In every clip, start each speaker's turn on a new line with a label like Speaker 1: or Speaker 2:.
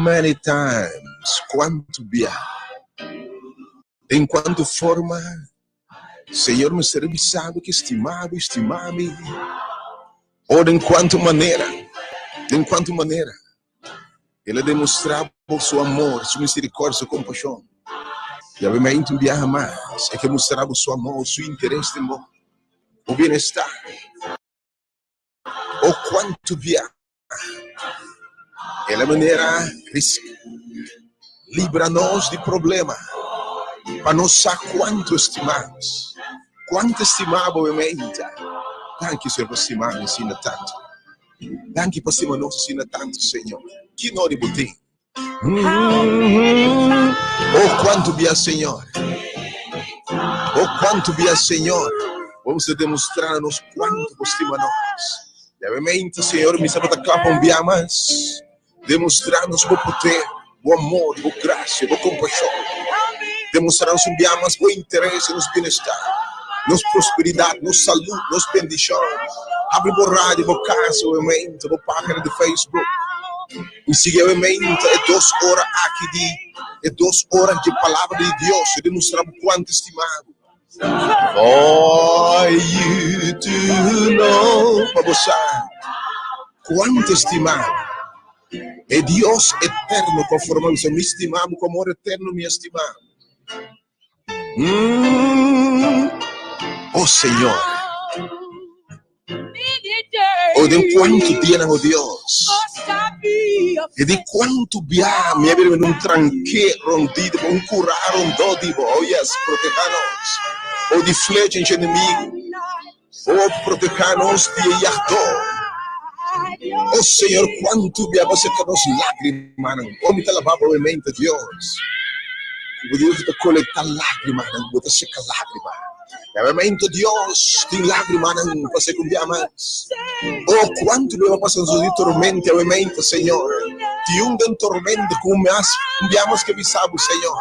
Speaker 1: many times, quanto via, em quanto forma, Senhor me serviçado que estimava-me, ou em quanto maneira, Ele demonstrava o seu amor, sua misericórdia, sua compaixão. E obviamente um dia mais, é que mostrava o seu amor, o seu interesse, o bem-estar. Ou quanto via, Ele maneira livra-nos de problema, para nós saber quanto estimamos. Quanto estimava obviamente. Danke, Senhor, por estimar, ensina tanto. Danke por estimar, nos ensina tanto, Senhor. Que nós de oh, quanto via, Senhor. Oh, quanto via, Senhor. Vamos demonstrar-nos quanto estima nós. E obviamente, Senhor, me sabe da um dia mais. Demonstrar-nos o poder, o amor, a graça, a compaixão. Demonstrar-nos um dia mais o interesse, nos bem-estar. Nos prosperidade, nos saúde, nos bendição. Abre o rádio, o casa, o evento, a página de Facebook. E siga o evento, é 2 horas aqui, é 2 horas de palavra de Deus, e demonstrar o quanto estimado. For you to know, para você, quanto estimado. É Deus eterno, conforme eu me estimamos, como amor eterno me estimamos. Oh Senhor, oh de quanto tiene oh Deus, e de quanto via me abre um tranque rondido, um curar dodivo, oh yes, proteger-nos, oh de flecha em inimigo, oh proteger-nos de yardó. Oh Senhor, quanto via você que nos lágrimas, oh me lavava a mente Deus, o Deus te coletar lágrimas, você seca lágrimas. Obviamente Deus tem lágrimas para se cambiar mais. Oh, quanto nós passamos de tormenta, obviamente, Senhor. De um tormento como nós enviamos que visamos, Senhor.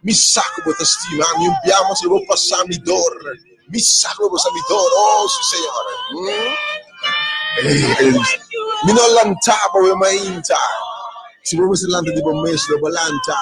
Speaker 1: Me saco para te estimar, me enviamos que vou passar minha dor. Me saco para passar minha dor, oh, Senhor. Me não lantava, obviamente. Se você lanta de bom mês, não lanta.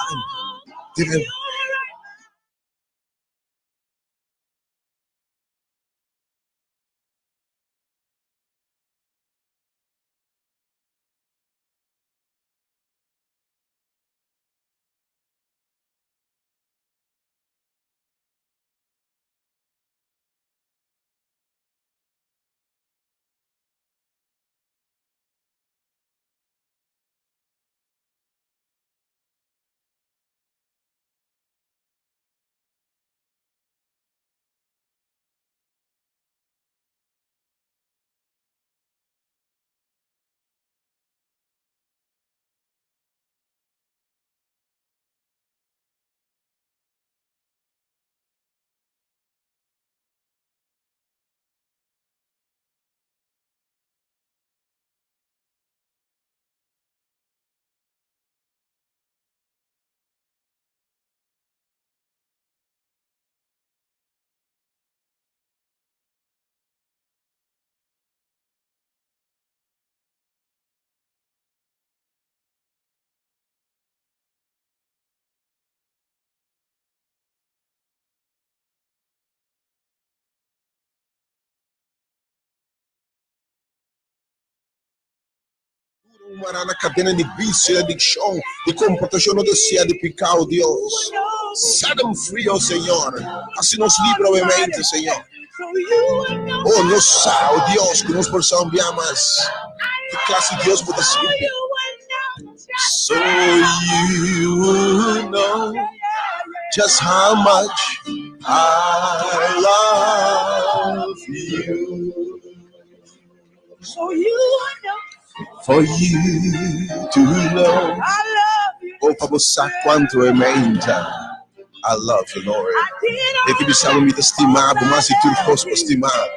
Speaker 1: Uma cadena de vício, de adicção, de comportação não deseja de pecado, Deus. Set them free, oh Senhor. Assim nos livra, obviamente, Senhor. Oh, nos sabe, oh Deus, que nos possamos enviar mais. Que classe de Deus pode ser? So you know just how much I love you. So you know. For you to know, oh, para você quanto é menta. I love you, Lord. É que precisava me estimar, mas se tu fosse estimar,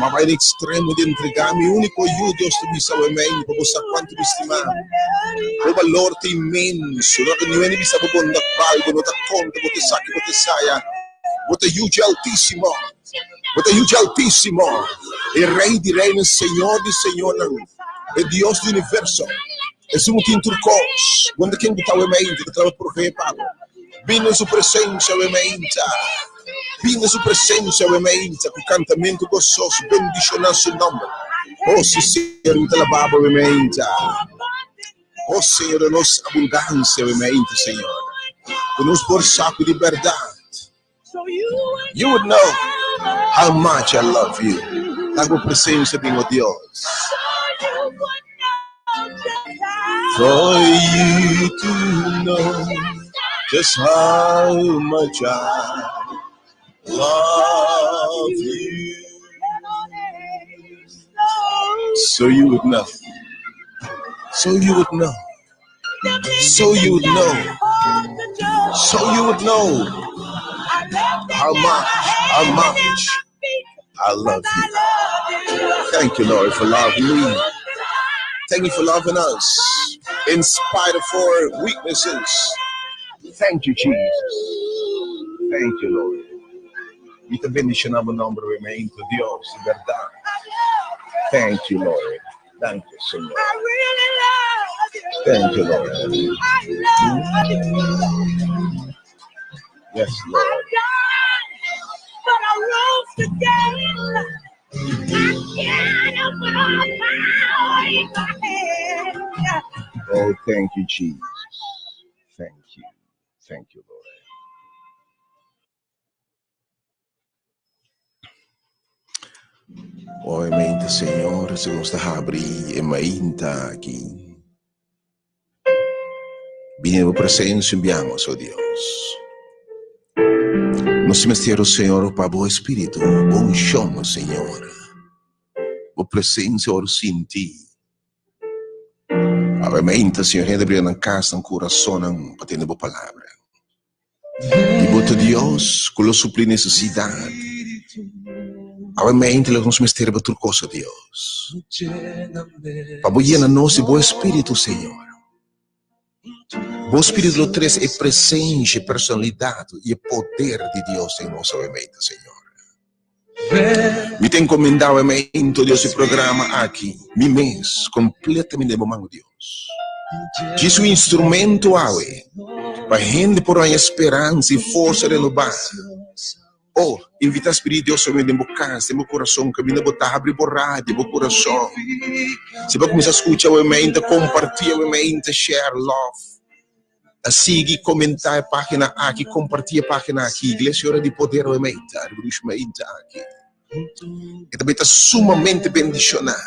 Speaker 1: mas vai no extremo de entregar-me, o único eu, Deus, te precisava menta, para você quanto me estimar. O valor é imenso, não que ninguém precisava bondar palco, não dá conta, você sabe, você saia, você é altíssimo, você é altíssimo, é rei de reinos, Senhor de senhor. É Deus do universo. Esse motivo turcos, quando quem está o mente, que estava por reparo. Vinha sua presença, o mente. Vinha sua presença, o mente, com cantamento gostoso, bendicionar seu nome. Oh, se Senhor, não te lavava, o mente. Oh, Senhor, a nossa abundância, o mente, Senhor. Que nos por saco de verdade. You would know how much I love you. Tago presença de Deus. For you to know just how much I love you. So you would know. So you would know. So you would know. So you would know how much I love you. Thank you, Lord, for loving me. Thank you for loving us in spite of our weaknesses. Thank you, Jesus. Thank you, Lord. E te bendicionamos o nome do Deus, de verdade. Thank you, Lord. Thank you, Senhor. Thank you, Lord. Yes, Lord. But I rose again. Oh, thank you, Jesus. Thank you. Thank you, Lord. Ovviamente, Senhor, se nos deixa abrir e mainta aqui. Viene a presença, enviamos, oh Deus. Nosso mistério, Senhor, para o Espírito, bom chão, Senhor. A presença, ora, senti. Ovviamente, Senhor, a abrir na casa, no coração, para ter a boa palavra. E bota Deus, com a suprir necessidade. Ovviamente, nós mistério para tudo coisa, Deus. Para boiar na nossa bom Espírito, Senhor. O Espírito do três é presença, personalidade e poder de Deus em nossa mente, Senhor. Me tem encomendado o mente, Deus, esse programa aqui, me mês, completamente de mão de Deus. Diz o instrumento, para gente por uma esperança e força renovada. Oh, invita o Espírito de Deus a me embocar, se meu coração, que me botar, abrir por rádio, meu coração. Se vai começar a escutar o mente, compartilhar o mente, share love. A seguir, comentar a página aqui, compartilhar a página aqui. Igreja Hora de Poder, o mente, aqui. E também está sumamente bendicionado.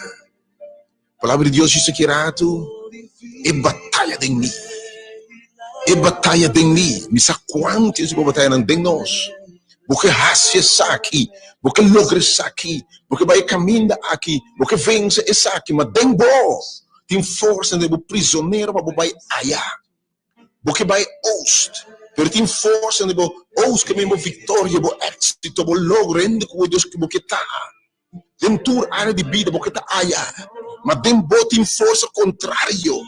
Speaker 1: A palavra de Deus diz que é batalha de mim. É batalha de mim. Me sabe quantas batalhas não tem nós. Porque raça está aqui, porque logra está aqui, porque vai caminhar aqui, porque vence está aqui, mas tem bom, tem força de prisioneiro para vai allá, porque vai host, mas tem força de host que mesmo vitória, êxito, logro, ainda com Deus que porque tá, tem tour área de vida, porque tá allá, mas tem bom, tem força contrário.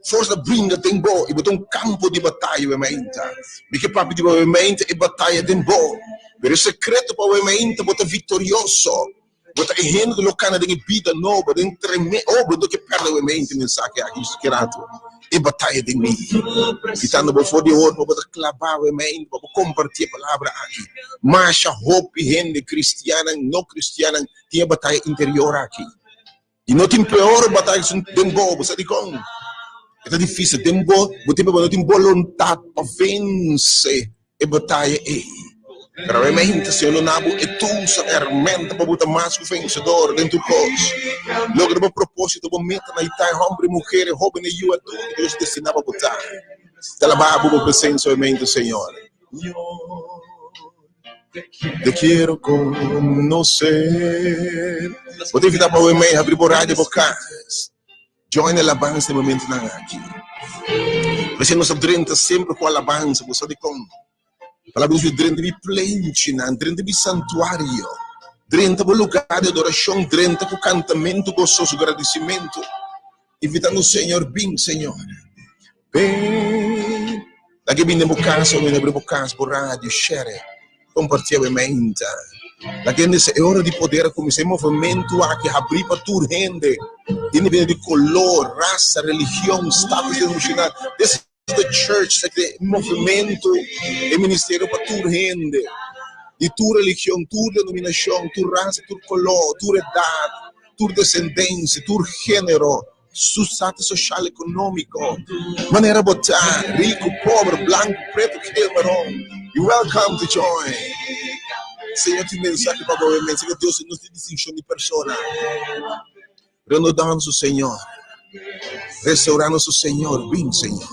Speaker 1: Força brinda tem bom e botar campo de batalha o mente. Porque papi de mente é batalha tem bom. Mas o secreto para o mente botar vitorioso. Botar gente que locana de vida nova, de tremendo, do que perde o mente mensagem aqui secreto. É batalha de mim. Fitando por fora de ouro, para botar clavar o mente, para compartilhar a palavra aqui. Marcha, hope, gente cristiana, não cristiana, tem batalha interior aqui. E não tem pior batalha que tem bom, você diz como? É difícil, tem vontade para vencer a batalha. Mas realmente, Senhor, não é tu a ferramenta para botar mais que o vencedor dentro do coração. Logo, no propósito, vou meter na Itália, homem, mulher, jovem, e eu, tudo que Deus destinava a botar. Trabalha a presença, realmente, Senhor. Te quero conhecer. Vou te invitar para o e-mail, abrir por rádio, bocas. Join a alabança no momento na aqui. Você não sabe drenta sempre com a alabança, você sabe como. Palavra de drenta de plentina, drenta de santuário, drenta para lugar de adoração, drenta para cantamento gostoso, agradecimento. Invitando o Senhor, bem, Senhor. Bem. Daqui vem no casa, vem abrir o casa por rádio, share, compartilha a mente. Daqui nessa hora de poder, comecei movimento aqui, abrir para tua rende. independente de cor, raça, religião, status emocional. This is the church, like the movimento e ministério para tua rende, de tua religião, tua denominação, tua raça, tua cor, tua idade, tua descendência, tua gênero, su status social econômico, maneira botar, rico, pobre, branco, preto, marrom. You're welcome to join. Senhor, tem mensagem para o homem, Senhor, Deus não tem distinção de pessoa. Renovando o Senhor, restaurando o Senhor, bem, Senhor.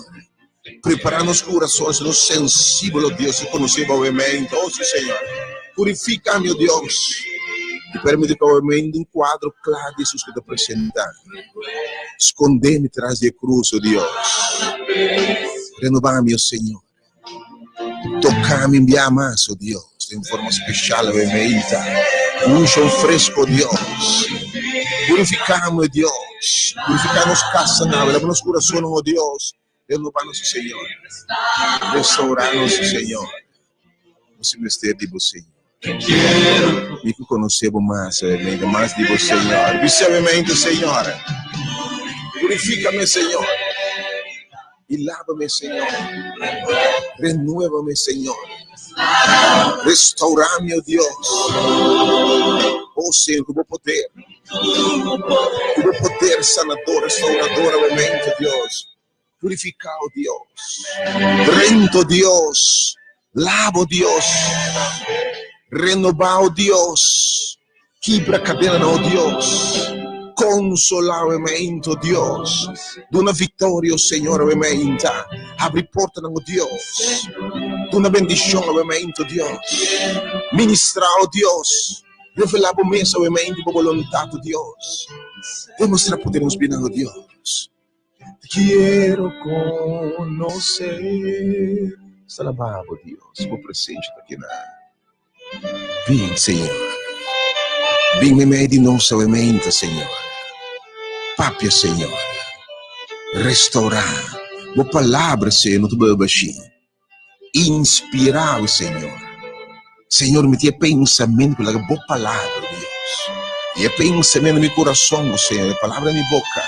Speaker 1: Preparando os corações, nos sensíveis, Deus, e conhecer o homem, oh, Senhor. Purifica, meu Deus. E permite que o homem um quadro claro de Jesus que te apresentar. Esconder-me atrás da cruz, oh Deus. Renovar-me, oh Senhor. Tocar-me, enviar mais, oh Deus, de forma especial, oh homem. Um chão fresco, oh Deus. Purificar-me, oh Deus. Purificar-nos casas, leva-nos corações, oh Deus. Renovar-nos, oh Senhor. Restaurar-nos, oh Senhor. Você me esteja de você. E que conhecemos mais de você, Senhor. Visivelmente, Senhor. Purifica-me, Senhor. E lava-me, Senhor. Renueva-me, Senhor. Restaurar-me, oh Deus. Oh Senhor, que vou poder. Que vou poder sanador, restaurador, obviamente, Deus. Purificar, oh Deus. Rento, Deus. Lavo, Deus. Renovar, oh Deus. Quebra a cadena, oh Deus. Consolar, oh Deus. De uma vitória, oh Senhor, obviamente. Abre porta, oh Deus. De uma bendição, obviamente, Deus. Ministrar, oh Deus. Revelar a mesa, obviamente, a vontade, oh Deus. Demostrar podermos bem, oh Deus. Quero conhecer. Salababo, Deus, por presente aqui na. Vem, Senhor. Vem me meio de nossa mente, Senhor. Papia, Senhor. Restaurar. Boa palavra, Senhor, no teu baixinho. Inspirar, Senhor. Senhor, me tinha pensamento pela boa palavra, Deus. E é pensamento no meu coração, Senhor. A palavra na minha boca.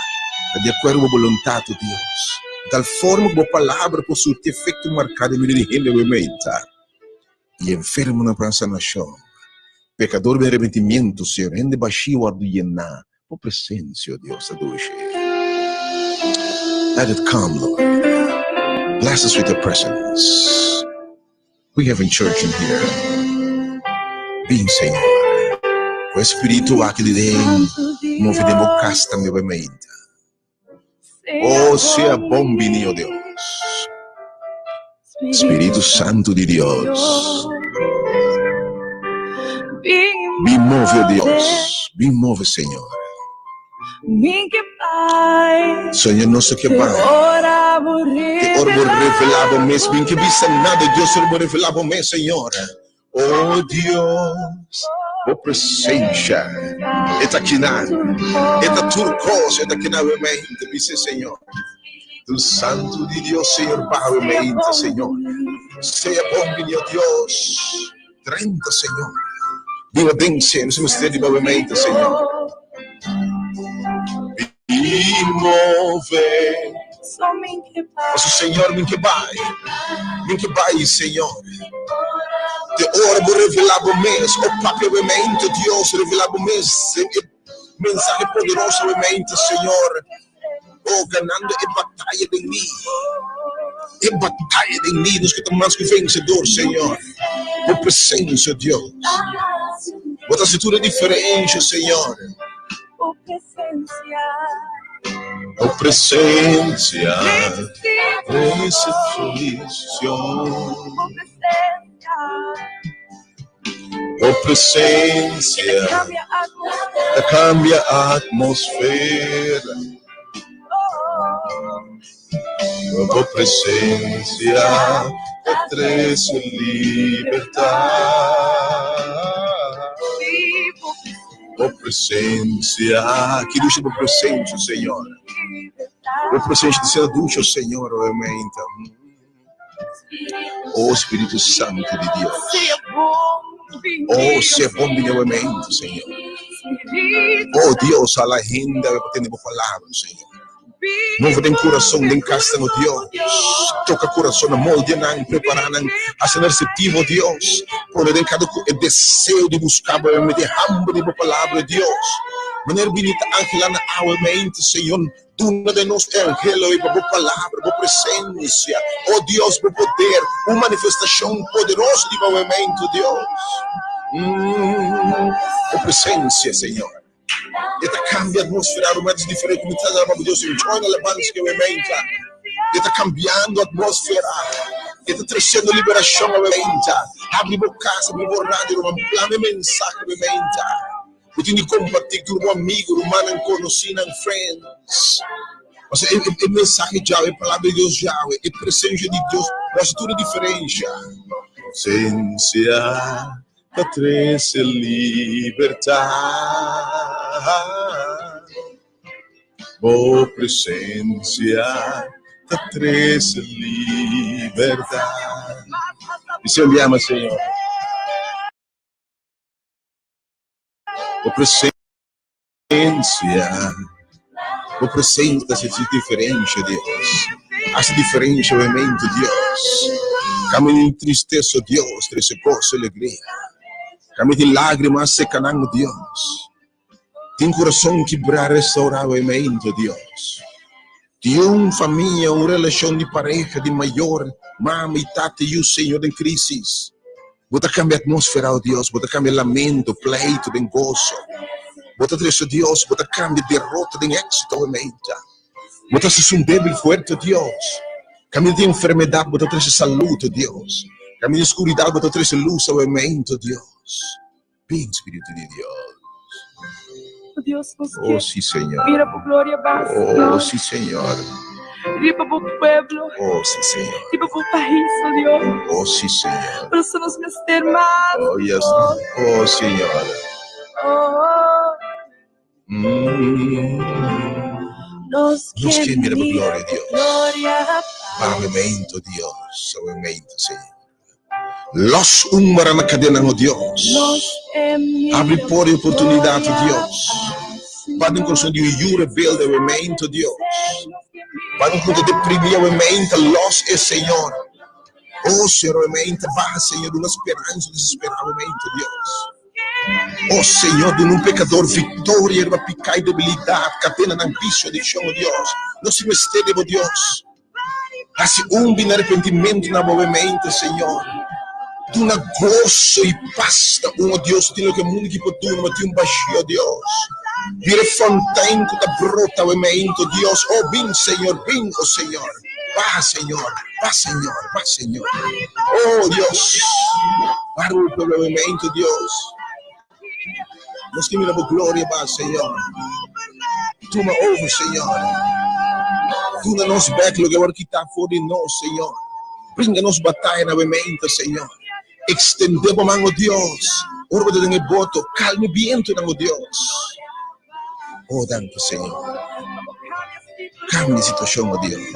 Speaker 1: De acordo com a vontade de Deus. De tal forma que a palavra possui efeito marcado em minha mente. E enfermo na praça nação. Pecador de arrependimento, Senhor. Rende baixinho a doyenar. Por presença, Deus, a doce. Let it come, Lord. Bless us with your presence. We have a church in here. Bem, Senhor. O Espírito aqui de dentro. Move de bocasta, meu mente. Oh, seja bom, vinho, Deus. Espírito Santo de Deus. Me move, Deus. Me move, Senhor. Senhor nosso que Pai. Que orbo revelado mesmo. Em que vista nada, Deus orbo revelado mesmo, Senhor. Oh, Deus. Oh, presença. Está aqui na. Está turcosa. Está aqui na mente. Dice, Senhor. Do Santo de Deus, Senhor, Pai, mente, Senhor. Seja bom, meu Deus. 30, Senhor. Viva bem, Senhor, se você de boa mente, Senhor. E move. Nosso Senhor, me que vai, Senhor. De orbo revelado mesmo, o Pai, mente, Deus, revelado mesmo. Mensagem poderosa, mente, Senhor. Oh, ganhando a batalha de mim. E batalha de mim, nos que estamos mais que vencedor, Senhor. Por presença, Deus. Bota tudo diferente, Senhor. Por presença. Por presença. Cambia a atmosfera. Tua presença traz liberdade. Tua presença, que ducha por presença, Senhor. Por presença de ser ducha, Senhor, realmente. Oh Espírito Santo de Deus. Oh, seja bom novamente, Senhor. Oh Dios, a la agenda que tenemos palabras, Señor. Mueve el corazón de casa, oh Dios. Toca el corazón, moldean, preparan, hacen receptivo, Dios. Poner en cada el deseo de buscar, de hambre de palabra de Dios. Maneira bonita, ángel, na agua, mente, Senhor. Duna de nós, angelo, e por palavra, por presença. Oh Deus, por poder, uma manifestação poderosa de movimento, Deus. Por presença, Senhor. Eta cambia a atmosfera, momentos diferentes, como está dando, Deus, enjoy na alabança que movimenta. Eta cambiando a atmosfera. Eta trazendo liberação, movimenta. Abre a casa, abre o rádio, abre mensagem, movimenta. Eu tenho que compartilhar com um amigo, um mano conhecido, friends. Mas é mensagem de Yahweh, é palavra de Deus Yahweh, é presença de Deus, faz tudo diferença. Presença da trece libertar. Oh, presença da trece libertar. E se olhama, Senhor. O presença se diferente, Deus. Hace diferente, obviamente, Deus. Caminho em tristeza, Deus, triste gozo, alegria. Caminho em lágrimas, secanando, Deus. Tem coração quebrar, restaurar, obviamente, Deus. Tem uma família, uma relação de pareja, de maior, mama e tata, e o Senhor em crise. Bota cambia a atmosfera, oh Deus, bota cambia lamento, pleito, de gozo. Bota trazer, Deus, bota cambia derrota, de éxito, obviamente. Bota se um débil forte, Deus. Caminho de enfermidade, bota trazer saúde, Deus. Caminho de escuridão, bota trazer luz, obviamente, Deus. Bem, Espírito de Deus.
Speaker 2: Oh Deus,
Speaker 1: oh, sim, Senhor.
Speaker 2: Mira por glória basta.
Speaker 1: Oh, sim, Senhor.
Speaker 2: Viva por pueblo.
Speaker 1: Oh, sí, Señor.
Speaker 2: Viva por país, oh Dios.
Speaker 1: Oh, sí, Señor.
Speaker 2: Por eso nos mister más.
Speaker 1: Oh, yes. Oh, Señor.
Speaker 2: Oh. Nos
Speaker 1: que mira por glória a Deus.
Speaker 2: Glória.
Speaker 1: Movimento, Deus. Movimento, Senhor. Los umbra na cadena, oh Deus. Abre por oportunidade, Deus. Para um coração de um rebelde, movimento, Deus. Para um ponto de deprimir, movimento, los é Senhor. Oh, Senhor, movimento, barra, Senhor, uma esperança desesperada, movimento, Deus. Oh, Senhor, de um pecador, vitória, uma picai e debilidade, cadena na vício de chão, Deus. Não se mistere, oh Deus. Assim, bem arrependimento na movimento, Senhor. De uma gozo e pasta, oh Deus, tem o que mundo que pode ter, mas tem baixio, Deus. Vire fontaine que está brota, movimento, Deus. Oh, bem, Senhor, bem, oh Senhor. Vá, Senhor, vá, Senhor, vá, Senhor. Oh, Deus. Para o movimento, Deus. Nós que miramos glória, vá, Senhor. Toma over, Senhor. Tuna nos backlog, que agora que está fora de nós, Senhor. Brinca-nos batalha novamente, Senhor. Estendemos a mão, Deus. Orba de um boto, calme o viento, Deus. Oh, danke, Senhor. Cambia a situação, oh Deus.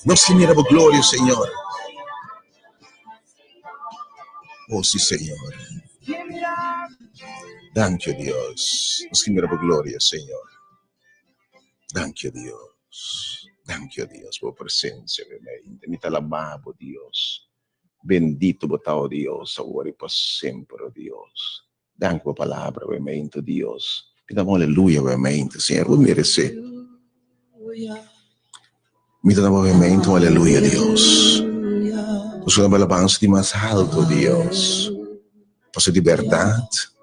Speaker 1: Nós que miramos glória, Senhor. Oh, sim, Senhor. Danke, Deus. Nós que miramos glória, Senhor. Danke, Deus. Danke, Deus, por presença, obviamente. Me talababo, Deus. Bendito botao, Deus, agora e para sempre, oh Deus. Danke por palavra, obviamente, Deus. Pidamos aleluia, obviamente, Senhor. Vou merecer. Me damos, obviamente, aleluia, Deus. Nós queremos alabança de mais alto, Deus. Posso de verdade.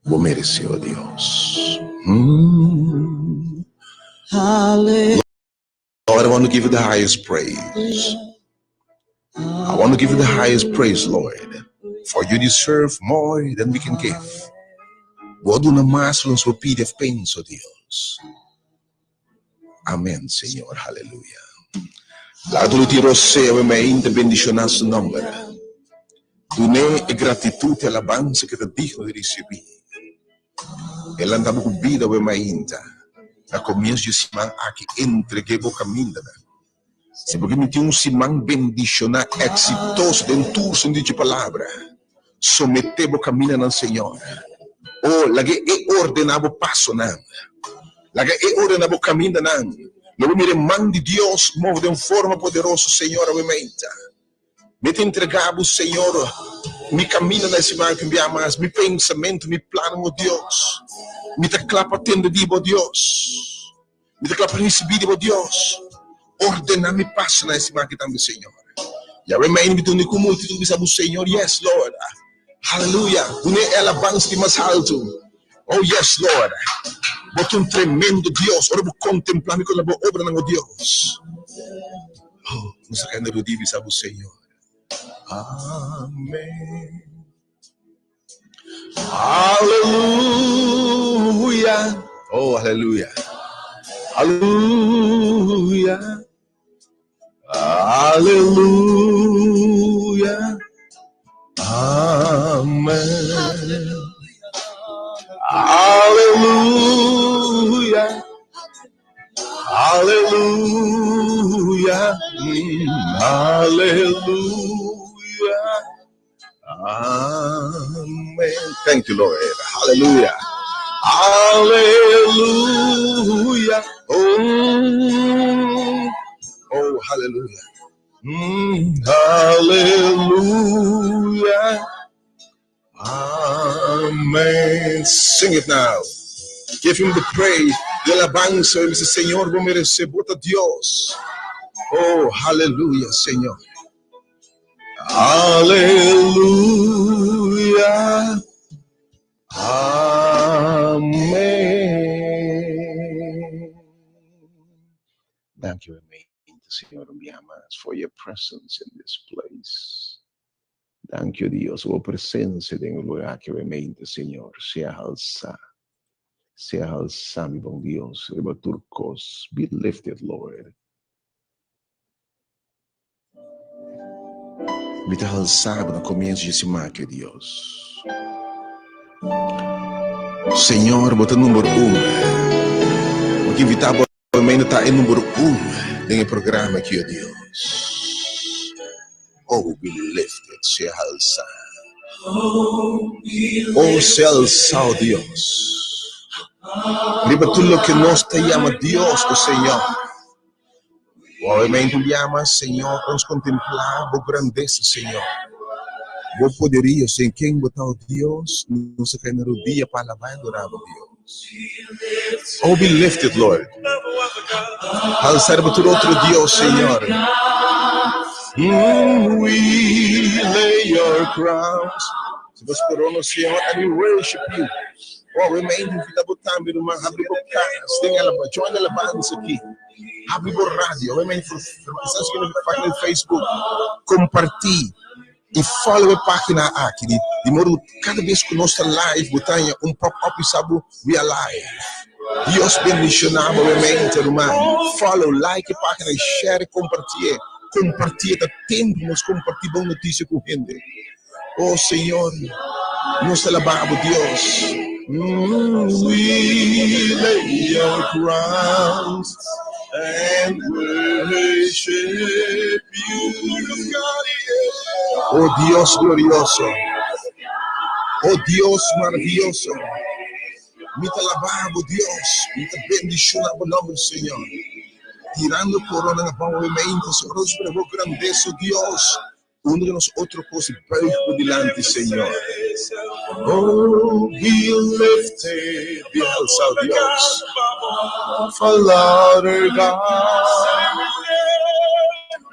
Speaker 1: Vou merecer, oh Deus. Lord, I want to give you the highest praise. I want to give you the highest praise, Lord. For you deserve more than we can give. Guarda uma massa nos pide of pains, oh Deus. Amém, Senhor. Aleluia. Lato di rosseo e mente bendicionar su nome. Dune e gratitude e alabanza che ti dico di ricevere. E l'andiamo con vita e mainta. A comienzo de semana aqui entreguei o caminho, né? Se porque me tinha semana bendicionar exitoso dentro de palavra. Someter o caminho ao Senhor. Oh, lagi ordenava o passo, não. Lagi ordenava o caminho, não. Logo me mão de Deus move de uma forma poderosa, Senhor, obviamente. Me te entregava o Senhor, me caminho nesse mar que me amas, me pensamento, me plano, oh Deus. Me te clapa tendo de Deus. Me te clapa receber de Deus. Ordena me passo nesse mar que também, Senhor. E a remain me tudo como tudo bisa o Senhor, yes, Lord. Hallelujah. Une alabança de mais alto. Oh, yes, Lord. Bota tremendo Deus. Ora, vou contemplar-me com a obra de Deus. Oh, nos acanda do dia, sabe o Senhor. Amém. Aleluia. Oh, aleluia. Aleluia. Aleluia. Amém. Aleluia. Aleluia. Aleluia. Amen. Thank you, Lord. Hallelujah. Hallelujah. Oh, hallelujah. Hallelujah. Amen. Sing it now. Give him the praise. De alabanza. Dice, Señor, vos mereces. Bota Dios. Oh, hallelujah, Señor. Hallelujah. Amen. Thank you, Señor, me amas, for your presence in this place. Thank you, Dios, por presencia en el lugar que realmente, Señor, sea alza, mi buen Dios, riba turcos, be lifted, Lord. Me te alzado no comienzo de semana, que Dios. Senhor, bota número 1. Porque invitava a mãe está em número 1 no programa aqui, ó Deus. Oh, be lifted, se alça. Oh, se alça, ó Deus. Liba tudo que nós te llama Deus, o Senhor. Obviamente, llama, Senhor, vamos contemplar a grandeza, Senhor. Vos poderia, sem quem botar o Deus, não se cai no dia para lavar e adorar o Deus. Oh, be lifted, Lord. Alçar para todo outro Deus, Senhor. We lay your crowns. Se você orou no Senhor, and we worship you. Oh, remain in vida botar, meu irmão, abre o podcast, tem ela, join a alabança aqui. Abre o rádio, remain por página do Facebook, compartilhe. E follow a página aqui, de modo cada vez que nós estamos live, botar pop-up, sabe, we are live. Deus bendicionava realmente, irmão. Follow, like a página, share, compartilhe. Compartilhe, tá tempo nós compartilhamos notícia com gente. Oh, Senhor, nós alabamos Deus. We lay your crowns and worship you. Oh Dios glorioso, oh Dios maravilloso, me te alabamos Dios, me te bendicionamos el nombre Señor, tirando corona en el movimiento, sobre vos grandeza Dios, uno de nosotros cosas por delante Señor. Oh, be lifted, be alzado Dios, for louder God.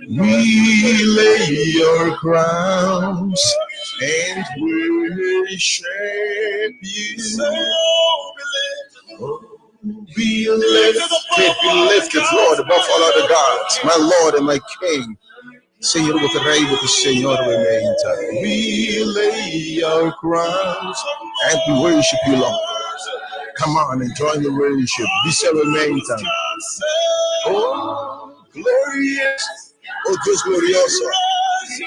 Speaker 1: We lay your crowns and worship you. Oh, be lifted, Lord, above all other gods, my Lord and my King. Senhor, vou te rei, vou te Senhor, we lay your crowns and we worship you, Lord. Come on and join the worship. This is our Oh, glorious. Oh Deus glorioso,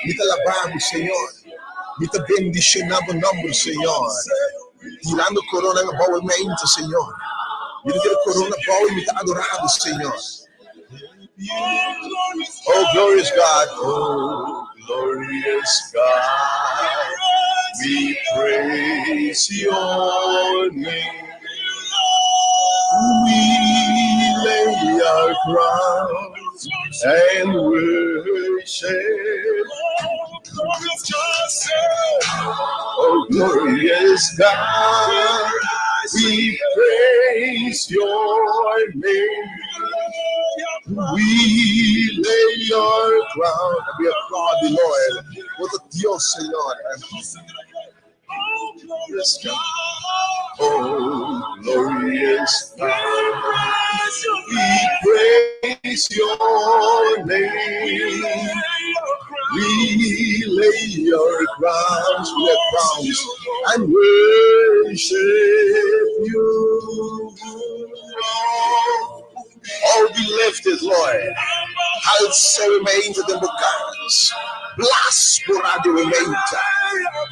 Speaker 1: me te alabamos, Senhor, me te bendicionamos o nome, Senhor, tirando corona no movimento, Senhor, Mira que el corona bow y me está adorado, Señor. Oh, glorious God. Oh, glorious God. We praise your name. We lay our crowns and worship. Oh, glorious God, we praise your name. We lay our crown. We applaud the Lord. What a Dios, Señor. Oh, glorious God. Oh, glorious God. We praise your name. We lay your crowns, and worship you. All be lifted, Lord. Alza remains the bocados. Blas por radio remains.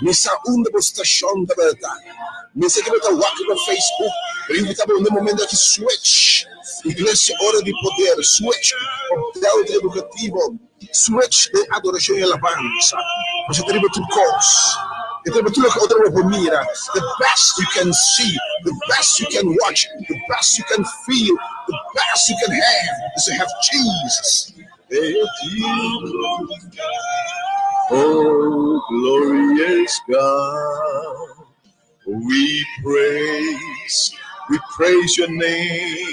Speaker 1: Misa unda por station da verdade. Misa que bota walk no Facebook. Invitamos no momento que switch. Igreja hora de poder. Switch. Papel educativo. Switch de adoração e alabança. Você tem que tu cause. The best you can see, the best you can watch, the best you can feel, the best you can have is to have Jesus. Oh, glorious God, we praise your name.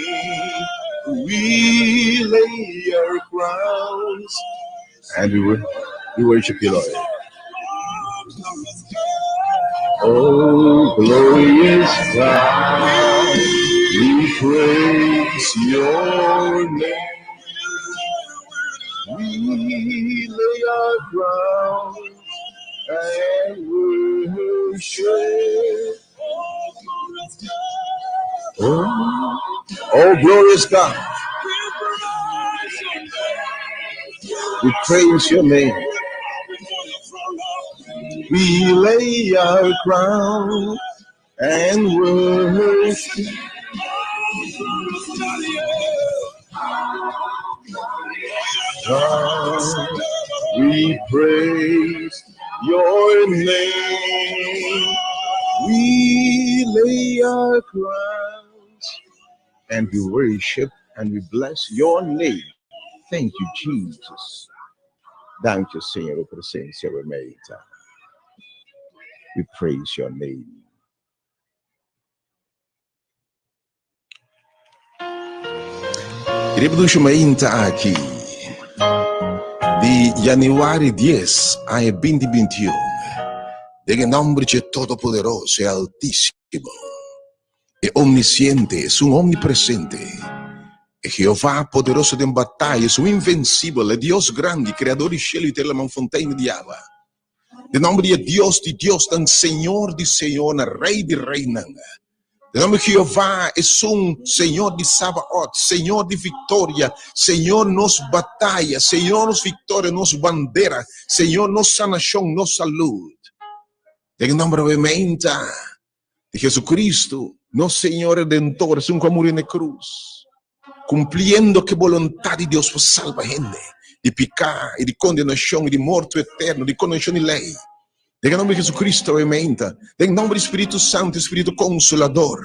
Speaker 1: We lay our crowns and we worship you, Lord. Oh, glorious God, we praise your name. We lay our crowns and worship. Oh, glorious God, we praise your name. We lay our crown and worship. God, we praise your name. We lay our crowns and we worship and we bless your name. Thank you, Jesus. Danke, Senhor, por presença remeita. We praise your name. Riproducimento aqui de januário 10 a 2021. De nome de Todo-Poderoso e Altíssimo e Omnisciente, es un omnipresente. E Jeová, poderoso de batalha, es un invencível, é Deus grande, Criador de cielo e terra, fontaine de água. De nome de Deus, dan Senhor de Senhor, Rei de Reina. De nome de Jeová, es un Senhor de Sabaoth, Senhor de vitória, Senhor nos batalha, Senhor nos vitória, nos bandeira, Senhor nos sanação, nos saúde. De nome obviamente de Jesucristo, nosso Senhor Redentor, es un que murió na cruz, cumpriendo que voluntad de Deus para salvar a gente de pecado e de condenação e de morte eterno, de condenação e lei. Em nome de Jesucristo, obviamente, em nome do Espírito Santo, Espírito Consolador,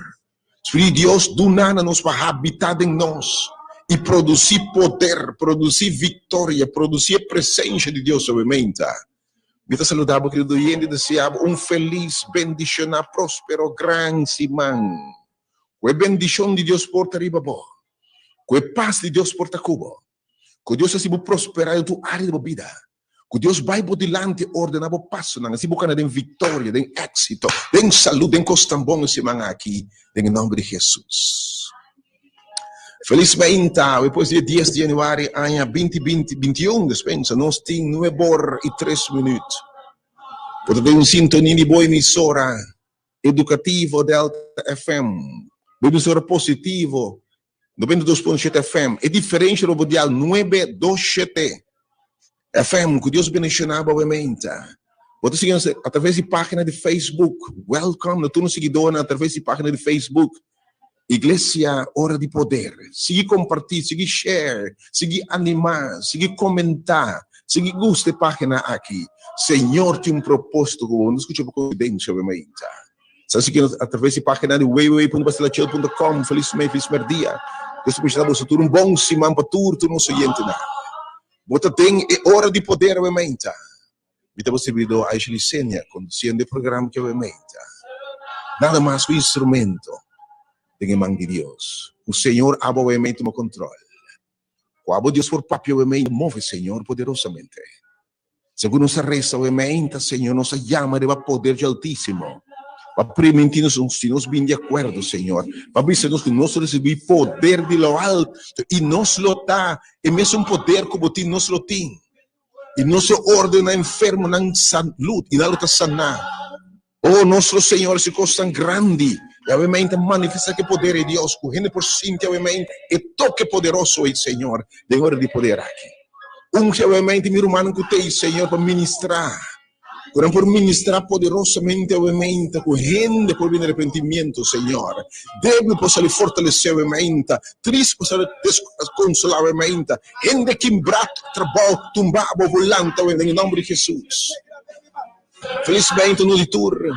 Speaker 1: Espírito de Deus do nada nos vai habitar em nós e produzir poder, produzir vitória, produzir a presença de Deus, obviamente. Me saludava, querido oyente, e deseava feliz, bendicionar, próspero, grande semana. Que a bendição de Deus porta arriba, que a paz de Deus porta cubo. Que Deus assim vai prosperar em tua área de vida. Que Deus vai por delante ordenar o passo, assim buscando em vitória, em êxito, em saúde, em coisa boa semana aqui, em nome de Jesus. Felizmente, depois do 10 de janeiro, ano 2021, dispensa, nós temos 9h03 minutos. Portanto, em sintonia de boa emissora educativa Delta FM, boa emissora positivo, 92.7 FM, é diferente do dial 927 FM, que Deus bendicionava, obviamente. Você seguir através da página de Facebook. Welcome, no turno seguidor através da página de Facebook. Iglesia, hora de poder. Sigue compartir, sigue share, sigue animar, sigue comentar, sigue gusta página aqui. Senhor tem propósito com não escuta por coincidência, obviamente. Sabe que através da página de www.pastelachel.com, feliz dia. Deus te abençoe, você tem bom semana para tudo, nosso oyente. Você tem hora de poder, obviamente. Então você virou a Licenia, conduzindo o programa que obviamente. Nada mais que um instrumento de mão de Deus. O Senhor abre obviamente o controle. Quando Deus for papi, obviamente, move, Senhor, poderosamente. Segundo nossa resta, obviamente, Senhor, nossa chama de poder de Altíssimo. Para permitir-nos, se nós bem de acordo, Senhor. Para ver-nos que nós recebemos poder de lo alto e nós lo dá. E mesmo poder como ti, nós lo temos. E nós ordena enfermo na saúde e na luta sanar. Oh, nosso Senhor, se coisa tão grande. E obviamente manifesta que poder de Deus. Correndo por cima, obviamente. E toque poderoso, Senhor. De hora de poder aqui. Que obviamente, meu irmão, que tem, Senhor, para ministrar. Por ministrar poderosamente, obviamente, com gente por vir arrependimento, Senhor. Deve possa lhe fortalecer, obviamente. Triste possa desconsolar, obviamente. Gente que brato, trabalho, tumbado, volante, em nome de Jesus. Felizmente, no liturgia.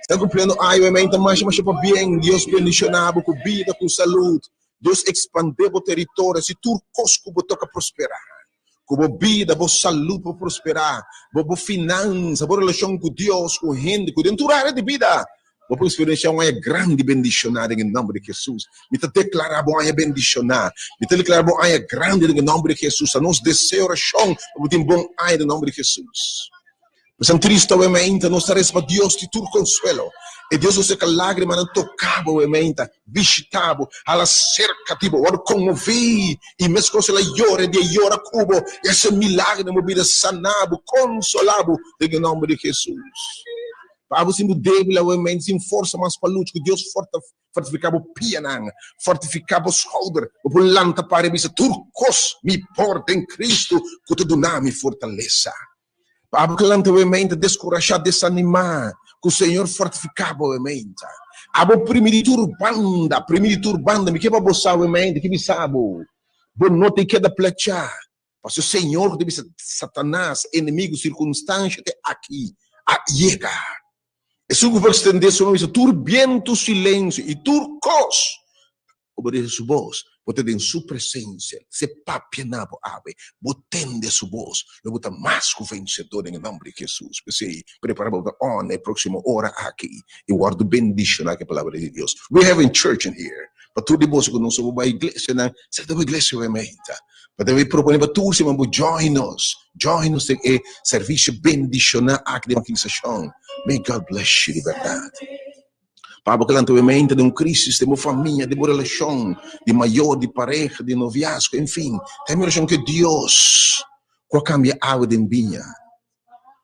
Speaker 1: Está cumprindo, obviamente, mas para bem. Deus bendicionado com vida, com saúde. Deus expandiu o território. Se tu cosco, toca prosperar. Com vida, com saúde, para prosperar. Com finança, com relação com Deus, com gente, com dentro da área de vida. Vou experienciar uma grande bendicionada em nome de Jesus. Me declarar bom é bendicionar. Me declarar bom é grande em nome de Jesus. A nosso desejo, oração, para ter bom é em nome de Jesus. Mas é triste, obviamente, nós estaremos para Deus de tudo consuelo. E Deus nos que lágrima não tocava, obviamente, visitava, ela cerca, tipo, ora comovi, e mesmo que ela llore, de llora cubo, e esse milagre na vida sanado, consolado, em nome de Jesus. Para você muito débil, obviamente, sem força mais para lutar, que Deus fortificava o pianang, fortificava o shoulder, o pulanta para mim, turcos, me porta em Cristo, que te dá me fortaleza. Para obviamente, descorajar, desanimar, que o Senhor fortificava, obviamente. A primitura banda, me quebra bossa, obviamente, que me sabe. Bom, não tem que dar plechar. Porque o Senhor deve ser Satanás, inimigo, circunstância, até aqui, a chegar. E se o verso estender sobre isso, turbiento silêncio e turcos, obedece sua voz, você em sua presença, se papianabo ave, botende sua voz, lo bota mais que vencedor em nome de Jesus. Você preparado para a próxima hora aqui, e guardo bendição aqui a palavra de Deus. We have a church in here, para tudo você que não somos uma igreja, certa igreja obviamente. Para também propor para todos, join us em serviço bendicional aqui de evangelização. May God bless you de verdade. Para que obviamente de crisis, de uma família, de uma relação, de maior, de pareja, de noviazgo, enfim, tem uma relação que Deus pode cambiar algo de minha.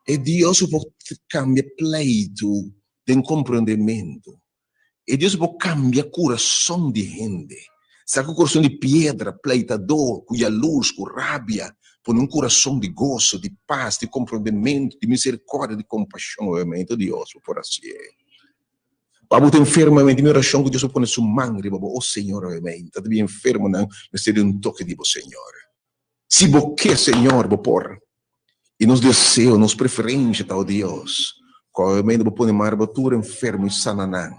Speaker 1: E Deus pode cambiar pleito de compreendimento. E Deus pode cambiar coração de gente. Sabe o coração de pedra, pleitador, cuja luz, com rábia, por um coração de gozo, de paz, de compreendimento, de misericórdia, de compaixão, obviamente, Deus, por assim. Para você enfermamente, minha oração que Deus põe sua mão, o Senhor, obviamente, está bem enfermo, não necessita um toque de você, Senhor. Se você quer, Senhor, vou pôr, e nos desejos, nos preferências, tal Deus, obviamente, vou pôr uma armatura enfermo e sananã.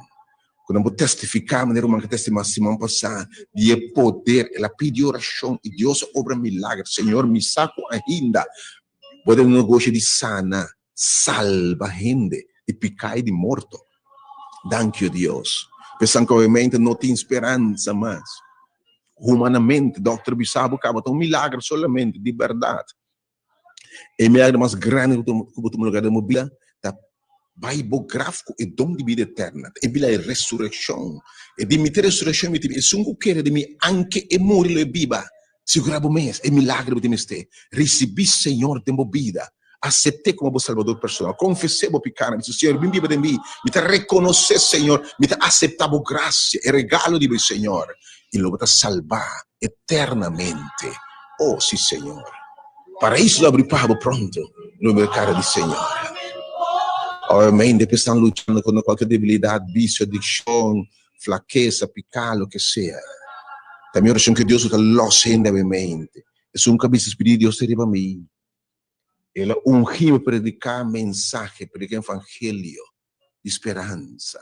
Speaker 1: Quando vou testificar, maneira uma que testemunha semana passada, de poder, ela pediu oração, e Deus obra milagre, Senhor, me saco ainda, pode um negócio de sana, salva gente, de picar e de morto. Thank you, Deus. Pensando que obviamente não tem esperança mais. Humanamente, Dr. Bissabo acaba um milagre solamente, de verdade. E o milagre mais grande que eu lugar da mobília, da Bible gráfico e dom de vida eterna. E bila é ressurreição. E de minha ressurreição, e se eu quero de mim, anche e morrer le viva. Segurava o mês, é milagre de mim. Recebi, Senhor, de minha vida. Aceitei como salvador pessoal, confessei o pecado, disse, Senhor, vem viva de mim, me te reconhecer, Senhor, me te aceitava graça e regalo de mim, Senhor, e lo vou salvar eternamente. Oh, sim, Senhor. Para isso, eu abri pago pronto no mercado de Senhor. Obviamente, que estão lutando com qualquer debilidade, vício, adicção, flaqueza, pecado, lo que sea. Também oração que Deus está losendo a mente. É um cabeça espírito de Deus te para mim. Ela ungiu para predicar mensagem, predicar evangelho de esperança,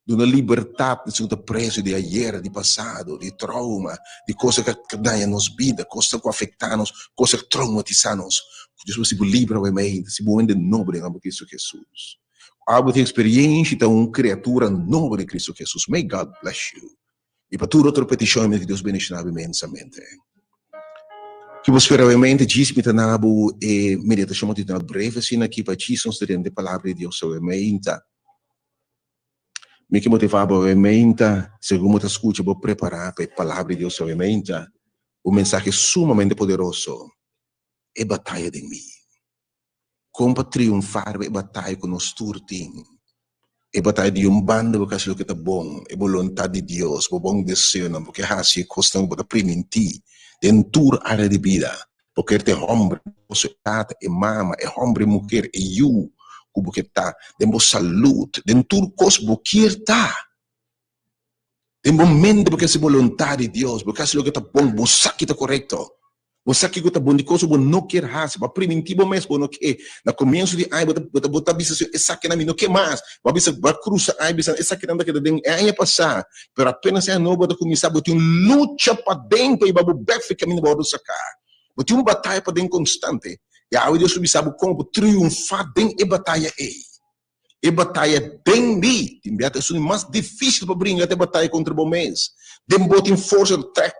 Speaker 1: de uma liberdade de ser preso de ayer, de passado, de trauma, de coisas que dañam nos vida, coisas que afetam-nos, coisas que traumatizam-nos. Deus se livra a mente, se põe de nobre em nome de Cristo Jesus. Algo de experiência de uma criatura nova de Cristo Jesus. May God bless you. E para toda outra petição que Deus bendiga imensamente. Que você realmente diz-me tanabo e meditação de uma breve assim aqui para Jesus de palavra de Deus realmente. Me que motivava realmente, segundo te escuta, vou preparar para a palavra de Deus realmente. Mensagem sumamente poderoso. É batalha de mim. Como para triunfar é batalha com nós turtim. É batalha de bando porque aquilo que está bom, é vontade de Deus, é bom desejo, porque assim custa para primentir dentro da área de vida. Porque é homem, é mama, é homem, mulher, é eu, como que está, dentro da saúde, dentro da coisa que está. Tem momento porque é vontade de Deus, porque aquilo que está bom, você que está correto. Você que está bom de coisa, você não quer fazer, para primitivo mesmo, não quer. No começo de ano, você botar bisa, essa que não quer mais. Você vai cruzar, essa que não quer, é passar. Mas apenas é novo, você começar, você tem luta para dentro, e você vai ficar caminho para sacar. Você tem uma batalha para dentro constante. E aí Deus sabe como triunfar dentro da batalha aí. E batalha dentro de mim, é mais difícil para brincar a batalha contra o mês. Dembo tem força de trek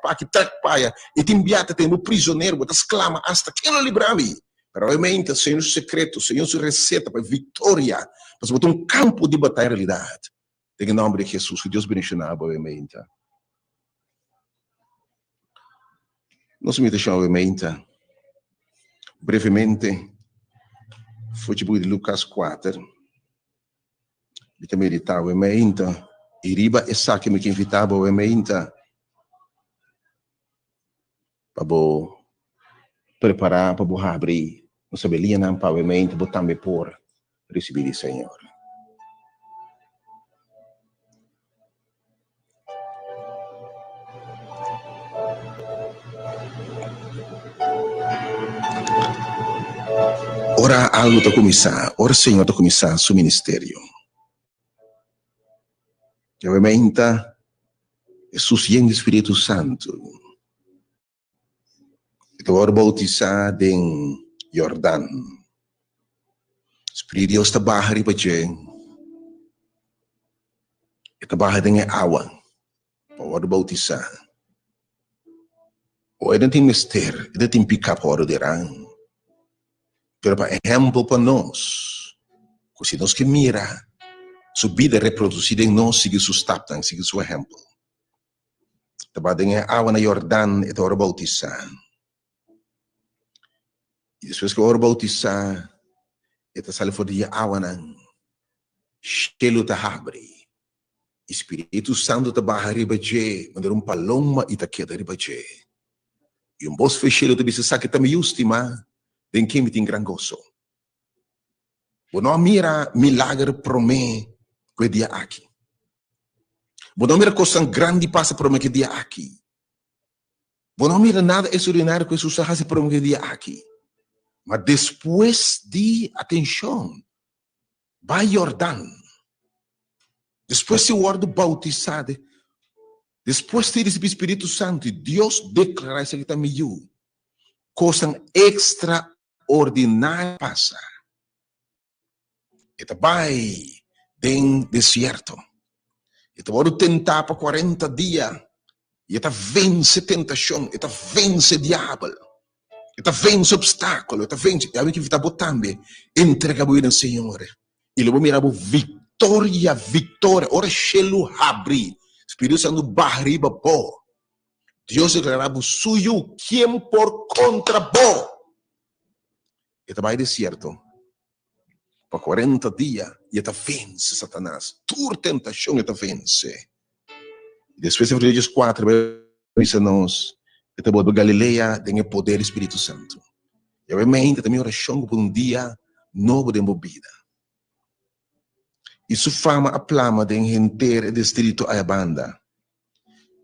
Speaker 1: paia, e tem biata, tem um prisioneiro, você exclama, hasta que não livrar-me. Mas realmente, o Senhor secreto, o Senhor sua receita para vitória, para botar um campo de batalha realidade. Em nome de Jesus, que Deus bendiga, obviamente. Nós me deixamos, obviamente, brevemente, foi tipo de Lucas 4, de meditar, obviamente, e riba essa que me invitava obviamente para preparar para abrir não saberia não para obviamente botar me por receber o Senhor. Ora algo está começar, ora Senhor está começar seu ministério. E obviamente Jesus e o Espírito Santo. Agora bautizar em Jordão. Espírito de Deus está barra riba de. Está barra em água. Agora bautizar. Ou ainda tem mistério, ainda tem pick-up hora de rang. Pero para exemplo para nós, se nós que mira, sua vida reproduzida em nós, siga sua staptang, siga seu exemplo. Está em água na Jordão, e agora bautizar. E depois que eu bautizar, eta sale fora de água nan, estelo ta abre. Espírito Santo ta barra riba je, mandar paloma e ta queda riba je. E voz fechelo ta bisa saque ta me justima, den que me tem gran gozo. Não mira milagre para mim que dia aqui. Não mira coisa grande passa para mim que dia aqui. Não mira nada extraordinário que Jesus faz para mim que dia aqui. Mas depois de, atenção, vai Jordão. Depois de o bautizado, depois de receber o Espírito Santo, Deus declara isso que também eu. Coisa extraordinária passa. E vai em deserto. E vai tentar por 40 dias. E vence tentação, e vence diabo. Eta vence obstáculo, eta vence, e a que está botando, entrega ao Senhor. E logo mirava vitória, vitória. Ora chelo abre, Espírito Santo barriba bo. Deus declarava suyo quem por contra bo. Eta vai deserto. Por 40 dias, e eta vence Satanás. Tua tentação eta vence. E depois em Efésios 4, diz-nos que a Galileia tem o poder do Espírito Santo. E obviamente também oração por dia novo de vida. e sua fama aplama de entender o distrito a banda.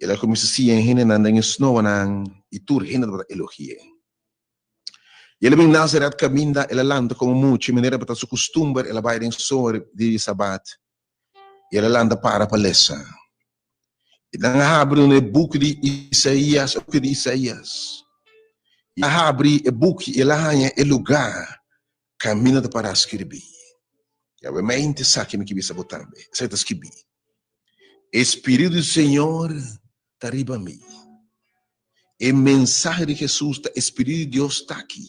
Speaker 1: Ela começa a se ensinar em snow e tur hina para elogie. Ela vem Nazareth caminha, ela landa como muito, maneira para sua costumbre, ela vai em sor de sabat. Ela landa para palestra. E dan abre um book de Isaías, E abre o book, ela ganha o lugar, caminha para escrever. E a mente sabe que me sabe também. Certo escrever. Espírito do Senhor está arriba a mim. O mensagem de Jesus, o Espírito de Deus está aqui.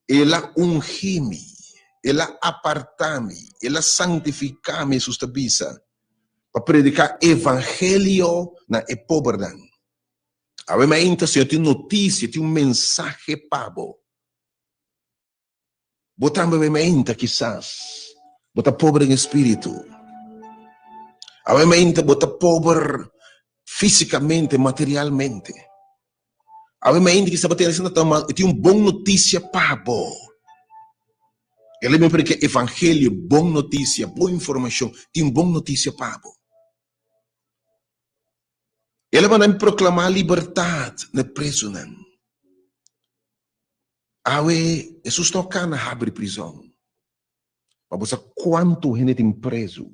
Speaker 1: Ela unge-me, ela aparta-me, ela santifica-me, susta bisa, para predicar evangelho na pobreza. A mente, se eu tenho notícia, tenho mensagem para você. Botando a mente, quizás, bota pobre em espírito. A mente, bota pobre fisicamente, materialmente. A mente que está batendo tem boa notícia para você. Ele me porque evangelho, boa notícia, boa informação, tem boa notícia para você. Ele vai me proclamar liberdade na preso. Awe, Jesus toca na abre prisão. Mas quanto gente tem preso?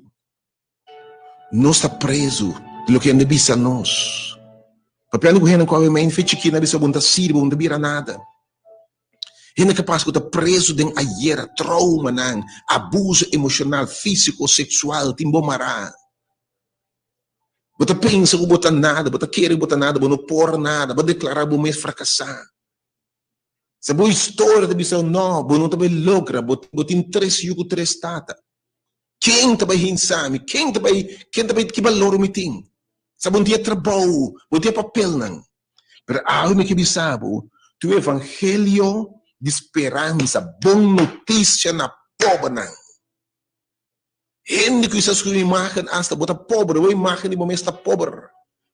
Speaker 1: Não está preso do que não bisa nós. Papiano ko hen ko ay main fitchiki na bisa bunta sirbo bunta bira nada. Hen capaz ko ta preso den ayera trauma nang abuso emocional, físico, sexual, timbo mara. Bota pensa ko bota nada, bota querer bota nada, bono por nada, bota declarar bo mes fracassar. Sa boa história da bisa no, bono ta logra, bot interesse yuko tres tata. Quem ta bay hinsami, quem ta bay que valor miting. Sa bom dia trabalho, bom dia papel não. Pero ao me que bisabo, tu evangelho de esperança, boa notícia na pobre não. Hindi ko isa sa imagen hasta bota pobre, o imagen de momento está pobre.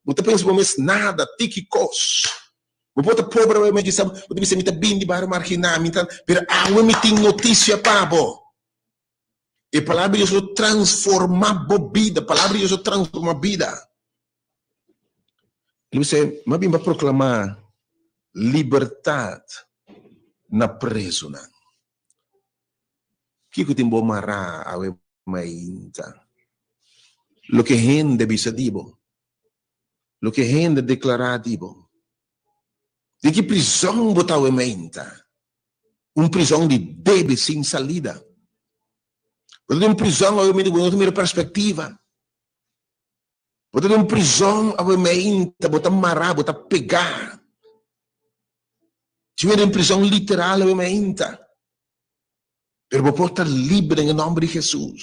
Speaker 1: Bota pensa momento nada, tikikos. Bota pobre, o imagem sabe, bota bisa mita bindi para marginar, mita, pero ao me ting notícia pabo. E palavra de Deus transforma a vida, palavra de Deus transforma a vida. Ele disse, mas bem para proclamar liberdade na preso. O que tem bom marrar a mainta? Lo que gente bisa dibo, lo que gente declarar dibo. De que prisão botar a mainta? Prisão de bebê sem salida. Botar uma prisão a mainta com outra perspectiva. Botar uma prisão a mainta, botar marrar, botar pegar. Tiver uma prisão literal a mainta. Pero vou estar livre em nome de Jesus.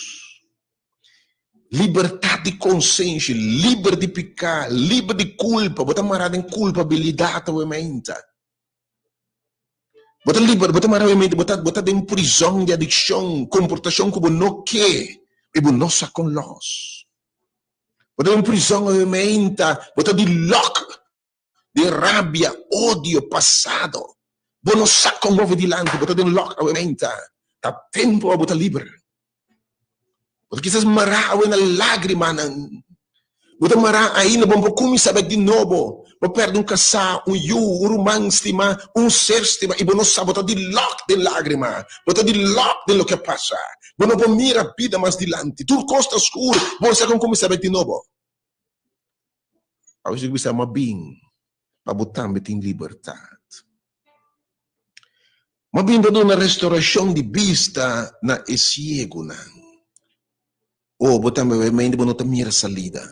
Speaker 1: Liberdade de consciência, livre de pecar, livre de culpa, botar marrar em culpabilidade a mainta. Botar livre, botar marrar a mainta, botar em prisão de adicção, comportação como não quer, e não sa com nós. Botar em prisão a mente, botar de lock, de rabia, ódio passado. Bono sa com o dilante, botar de lock a mente. Tá tempo a botar livre. Porque quizás mará na lágrima. Botar mará aí no bom como sabe de novo. Vou perder casal, romance, ser estima, e bono sa botar de lock de lágrima. Botar de lock de lo que passa. Bono vou mirar a vida mais dilante. Tudo costa escuro. Vou saber como sabe de novo. A gente bisa mabing para botar em liberdade. Mabing dando uma restauração de vista na cego não. Ou botar a mente para não mira salida.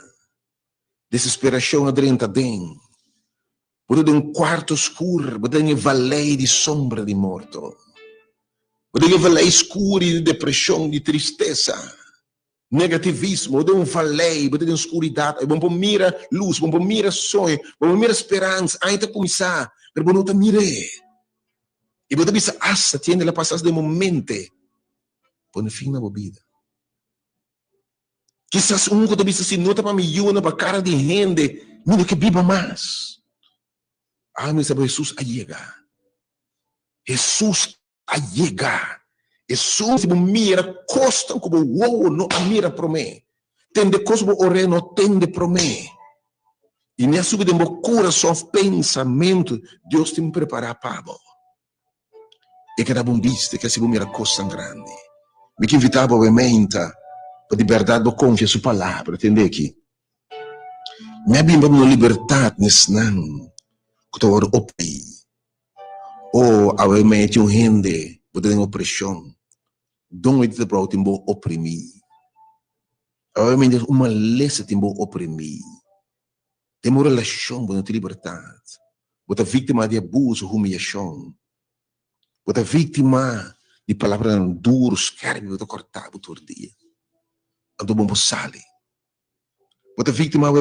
Speaker 1: Desesperação adrenta dentro. Botar um quarto escuro, botar em vale de sombra de morto. Botar em vale escuro de depressão, de tristeza. Negativismo, de vale, de escuridade, vamos mira luz, vamos mira sonho, vamos mira esperança, ainda começar, mas vamos não mire. E você bisa asa, tiene la pasas de momento, põe fim na vida. Quizás que você bisa se nota para milhões, para cara de gente, mira que viva mais. Ah, mas sabe, Jesus allega. Jesus allega. E só se mira costa como uou não a mira para mim. Tende coisa o ore não tende para mim. E nessa subida de coração, pensamento, Deus tem me preparar para você. E que dá bom vista, que se mira coisa grande. Me que invitava a mente para de verdade do confia sua palavra, entende aqui? Minha bimba uma liberdade nesse não, que tu ora opri. Ou a mente um rende, você tem opressão. Don't wait para o tempo oprimir. A mente uma lesa tempo oprimir. Tem uma relação com a liberdade. Você é vítima de abuso, humilhação. Você é vítima de palavras duras, carne, você cortar todo dia. Ando bom sale. Você é vítima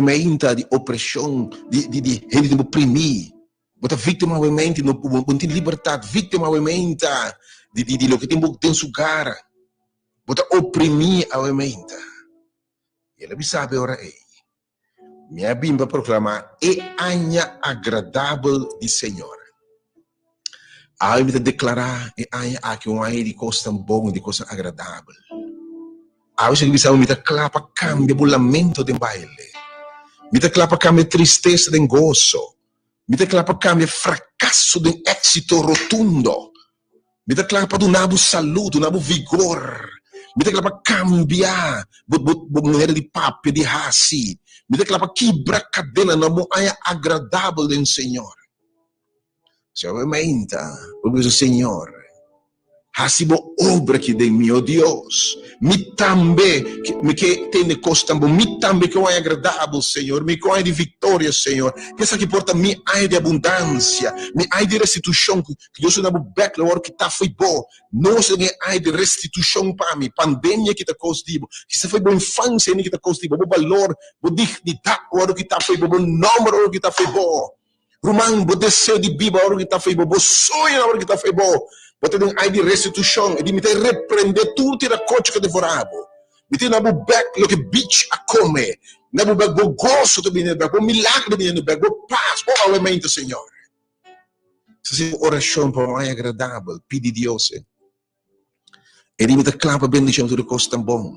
Speaker 1: de opressão, de gente oprimir. Você é vítima de não ter liberdade, vítima de lo que tem sugar. Você oprimir a mente. E ele sabe ora aí. Minha Bíblia proclama é anha agradável de Senhor. A Bíblia declarar é anha que um anha de coisa bom, de coisa agradável. A Bíblia clapa cambia o lamento de baile. Bíblia clapa cambia tristeza de gozo. Bíblia clapa cambia fracasso de êxito rotundo. Bíblia clapa do nabo saúde, do nabo vigor. Bíblia clapa cambia maneira de papo, de raci. Me declara quebra cadena na moaia agradável do Senhor. Senhor, o Senhor, hasibo obra que de mim, oh Deus, me também que tem costa bom, me também que é agradável, Senhor, me que é de vitória, Senhor, que essa que porta me ai de abundância, me ai de restituição, que Deus não beck, o que tá foi bom, nós tem ai de restituição para mim, pandemia que tá costivo, que se foi boa infância que tá costivo, bom valor, bom dignidade, o que tá foi bom, bom número que tá foi bom, Romano, bom desejo de Bíblia, o que tá foi bom, bom sonho, o que tá foi bom. Você tem aí de restituição, e de me repreender tudo que coche que devorava. Me tem na bubeck, lo que bicho a comer. Na bubeck, o gosto do menino, o milagre do menino, o paz, o alimento, Senhor. Se é oração para mais agradável, pede Deus. E de me declara bendição do costo tão bom.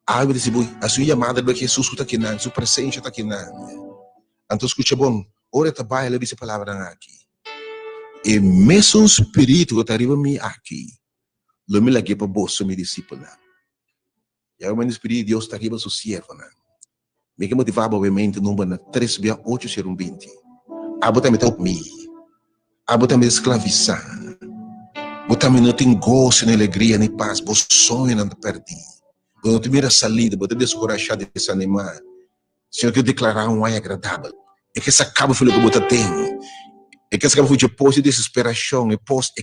Speaker 1: Aí me diz, a sua madre, porque Jesus está aqui, sua presença está aqui. Então, escuta bom, ora trabalha, leva essa palavra aqui. E mesmo espírito que está arriba me aqui, lo me lagi para bolso me discípulo. E aí o espírito de Deus está arriba seu servo. Me que motivava obviamente número 3:8-20. Abota me top me. Abota me escravizar. Bota me não tem gosto, nem alegria, nem paz. Bo sonho não perdi. Quando tu mira salida, bota descorajar, desanimar. Senhor que declarar um ai agradável. É que essa acaba filho que bota tem. É que essa acaba de pós de desesperação, é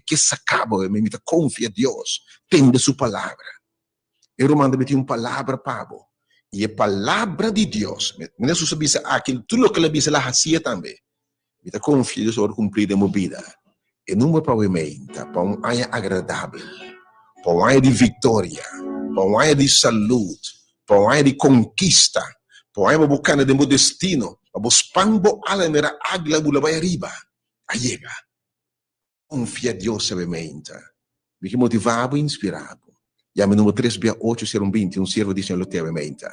Speaker 1: que essa acaba, me confia em Deus, tem de sua palavra. Eu mando me uma palavra para você. E a palavra de Deus, não se sabe aquilo, tudo o que ele disse lá fazia também. Me confia em Deus para cumprir a minha vida. E não para o para um ano agradável, para um ano de vitória, para um ano de saúde, para um ano de conquista, para um ano de buscar de meu destino, para buscar a mera águila bula vai arriba. Llega. Confia em Deus sabiamente. Me motivava e inspirava. E a meu número 3:8-20, servo de Senhor sabiamente.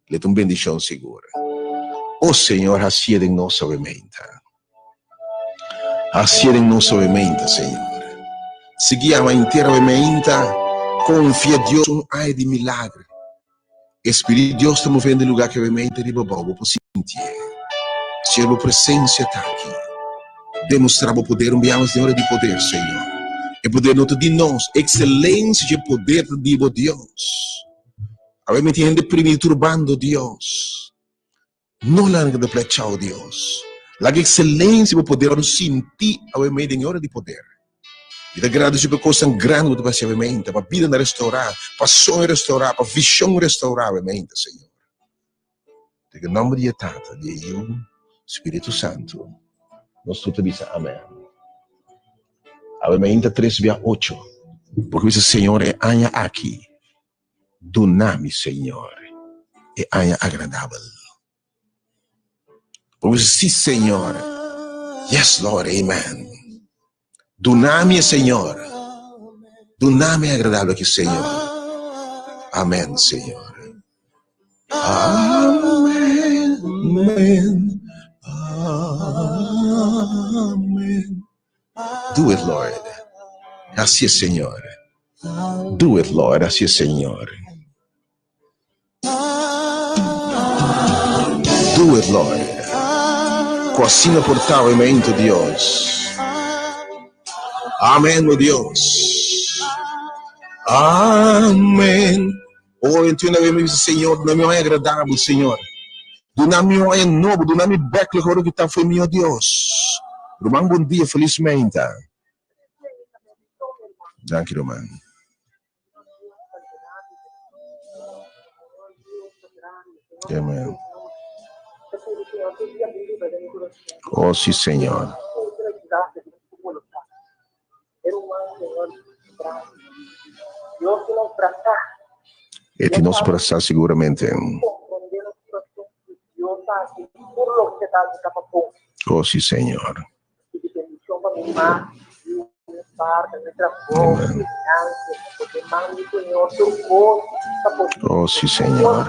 Speaker 1: Le tua bendição segura. O Senhor, assim em nós sabiamente. Assim em nós sabiamente, Senhor. Seguia inteira sabiamente. Confia em Deus um ai de milagre. Espírito de Deus está movendo em lugar que sabiamente de bobo, por sentir. Senhor, a presença está aqui. Demonstrar o poder, enviamos Senhor de poder, Senhor. E poder não de nós, excelência de poder de Deus. Obviamente, gente deprimido, turbando Deus. Não larga de plechar Deus. La excelência de poder, não sentir, obviamente, em hora de poder. E da graça de coisa grande, para ser, obviamente, para vida restaurar, para sonho restaurar, para visão restaurar, obviamente, Senhor. Em nome de Tata, de eu, Espírito Santo. Nós tudo diz amém. Obviamente 3:8. Porque o Senhor é anha aqui. Dunami, Senhor. É anha agradável. Porque sim, Senhor. Yes, Lord, amen. Dunami, Senhor. Tu nome é agradável aqui, Senhor. Amém, Senhor. Amém. Amém. Amém. Do it, Lord. Assim é, Senhor. Do it, Lord. Assim é, Senhor. Do it, Lord. Cocina por tal elemento, Deus. Amém, meu Deus. Amém. Oh, entenda, meu Senhor, do nome é agradável, Senhor. Do nome é novo, do nome beclo que está foi meu Deus. Romano, bom dia, felizmente. Danke, Romano. Amém. Oh, sim, Senhor. E ti nos abraçar seguramente. Oh, sim, Senhor. Amém. Oh, sim, Senhor.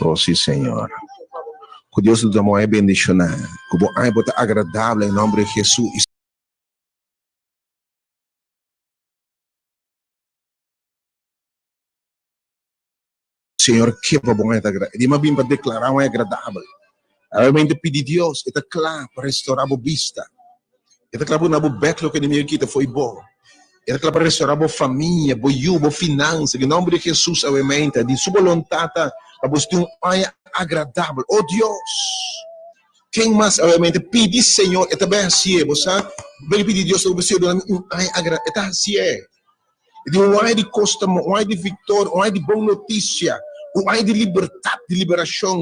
Speaker 1: Oh, sim, Senhor. Que Deus nos amou e bendicionar. Que bom é botar agradável em nome de Jesus. Senhor, que bom é agradável. E mais bem para declarar é agradável. Realmente pedir Deus, é claro, para restaurar a vista. É claro, na beclo que o inimigo aqui foi bom. É claro, para restaurar a família, a finança. Em nome de Jesus, realmente, de sua vontade, para você é agradável. Oh Deus. Quem mais, obviamente, pedir Senhor, é também assim, você vai pedir Deus sobre você, é assim, de um ai de costa, um ai de vitória, um ai de boa notícia, um ai de liberdade, de liberação,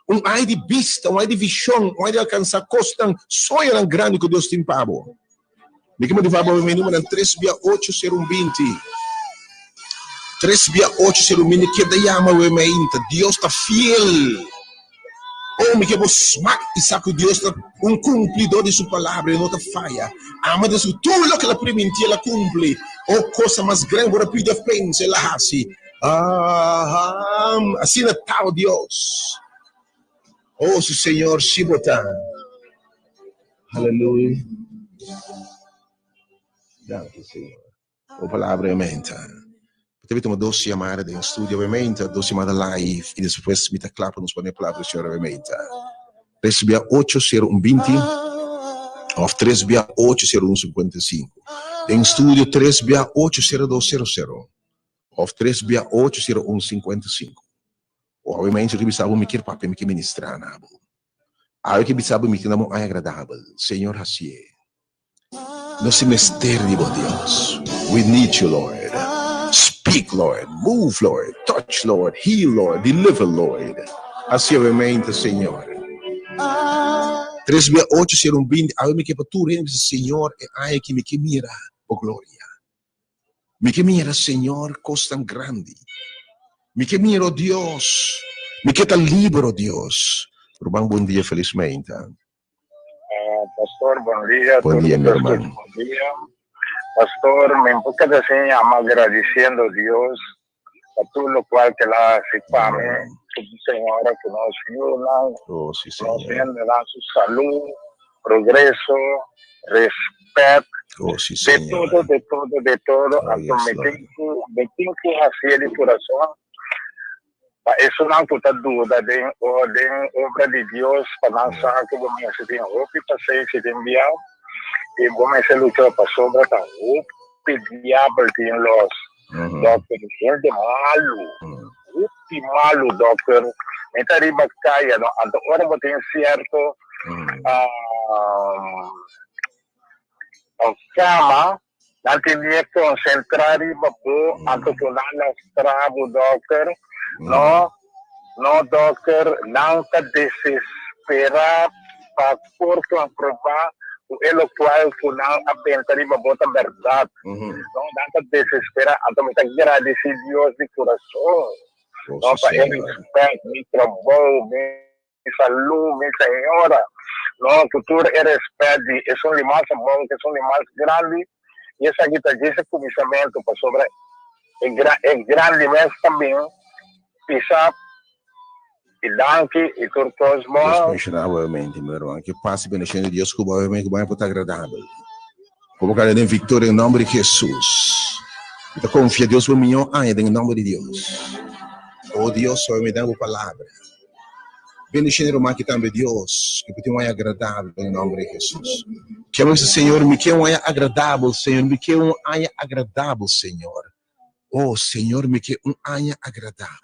Speaker 1: um ai de vista, um ai de visão, um ai de alcançar costa, sonho grande que Deus tem para você. Me chamo de Fábio, meu número é 3680120. 3680120, que daí ama o mente, Deus está fiel. Oh, me quero smack e saco Deus cumpridor de sua palavra e não falha. Ama Deus, tudo que ela prometeu, ela cumpre. Oh, coisa mais grande, agora pede pensa, ela assim. Assim é tal Deus. Oh, se Senhor, se botar. Aleluia. Danke, Senhor. Oh, palavra aumenta. Teve uma doce chamada em estúdio, obviamente, doce chamada live, e depois me claro para nos poner a palavra do Senhor, obviamente. 3680120 ou 3680155. Em estúdio 3680200 ou 3680155. Obviamente, eu precisava me querer para me ministrar, nabo. Aí que precisava me querer é agradável. Senhor, assim é. Nosso mistério, Deus. We need you, Lord. Speak, Lord. Move, Lord. Touch, Lord. Heal, Lord. Deliver, Lord. Assim obviamente, Senhor. 3680120, aí me quepa tu reino, Senhor, e aí que me que mira, oh glória. Me que mira, Senhor, coisa tão grande. Me que mira, oh Deus. Me que tá livre, oh Deus. Por bom dia, felizmente.
Speaker 3: Pastor, bom dia.
Speaker 1: Bom dia, meu irmão.
Speaker 3: Bom dia. Pastor, me empuja assim, agradecendo a Deus por tudo o qual que ela se para mim, Senhora, que nos ayuda,
Speaker 1: Oh, sí,
Speaker 3: nos
Speaker 1: Señor.
Speaker 3: da su salud, progreso, respeto,
Speaker 1: Oh, sí,
Speaker 3: de
Speaker 1: Señor.
Speaker 3: todo, de todo.
Speaker 1: Oh, yes,
Speaker 3: me tenho que fazer de coração. Isso não está dúvida de obra de Deus para lançar que vamos fazer roupa para ser enviado e vamos lutar para sobre a roupa diabo tem los doctor gente malo malo doctor então riba caia no ando ora botem certo cama não tinha que concentrar riba bo anto que não trabo doctor no doctor não te desesperar para comprovar o eloqual que não apenas riba bota verdade não te desesperar então me agradecer Deus de coração não para ele respeito me trabalho me saúde me senhora não futuro é respeito é um mais bom que são mais grande essa aqui está esse comissamento para sobre é grande mesmo também, pisar e danke e turcos
Speaker 1: Deus
Speaker 3: mal.
Speaker 1: mencionar obviamente, meu irmão, que passe bendição de Deus, que obviamente vai estar agradável. Como cada em vitória em nome de Jesus. Então confia em Deus por mim, em nome de Deus. Oh Deus, só me dá uma palavra. Bendição irmão que também Deus, que tem um agradável em nome de Jesus. Que esse Senhor, me quer um agradável, Senhor, me quer um agradável, Senhor. Oh Senhor, me quer um agradável.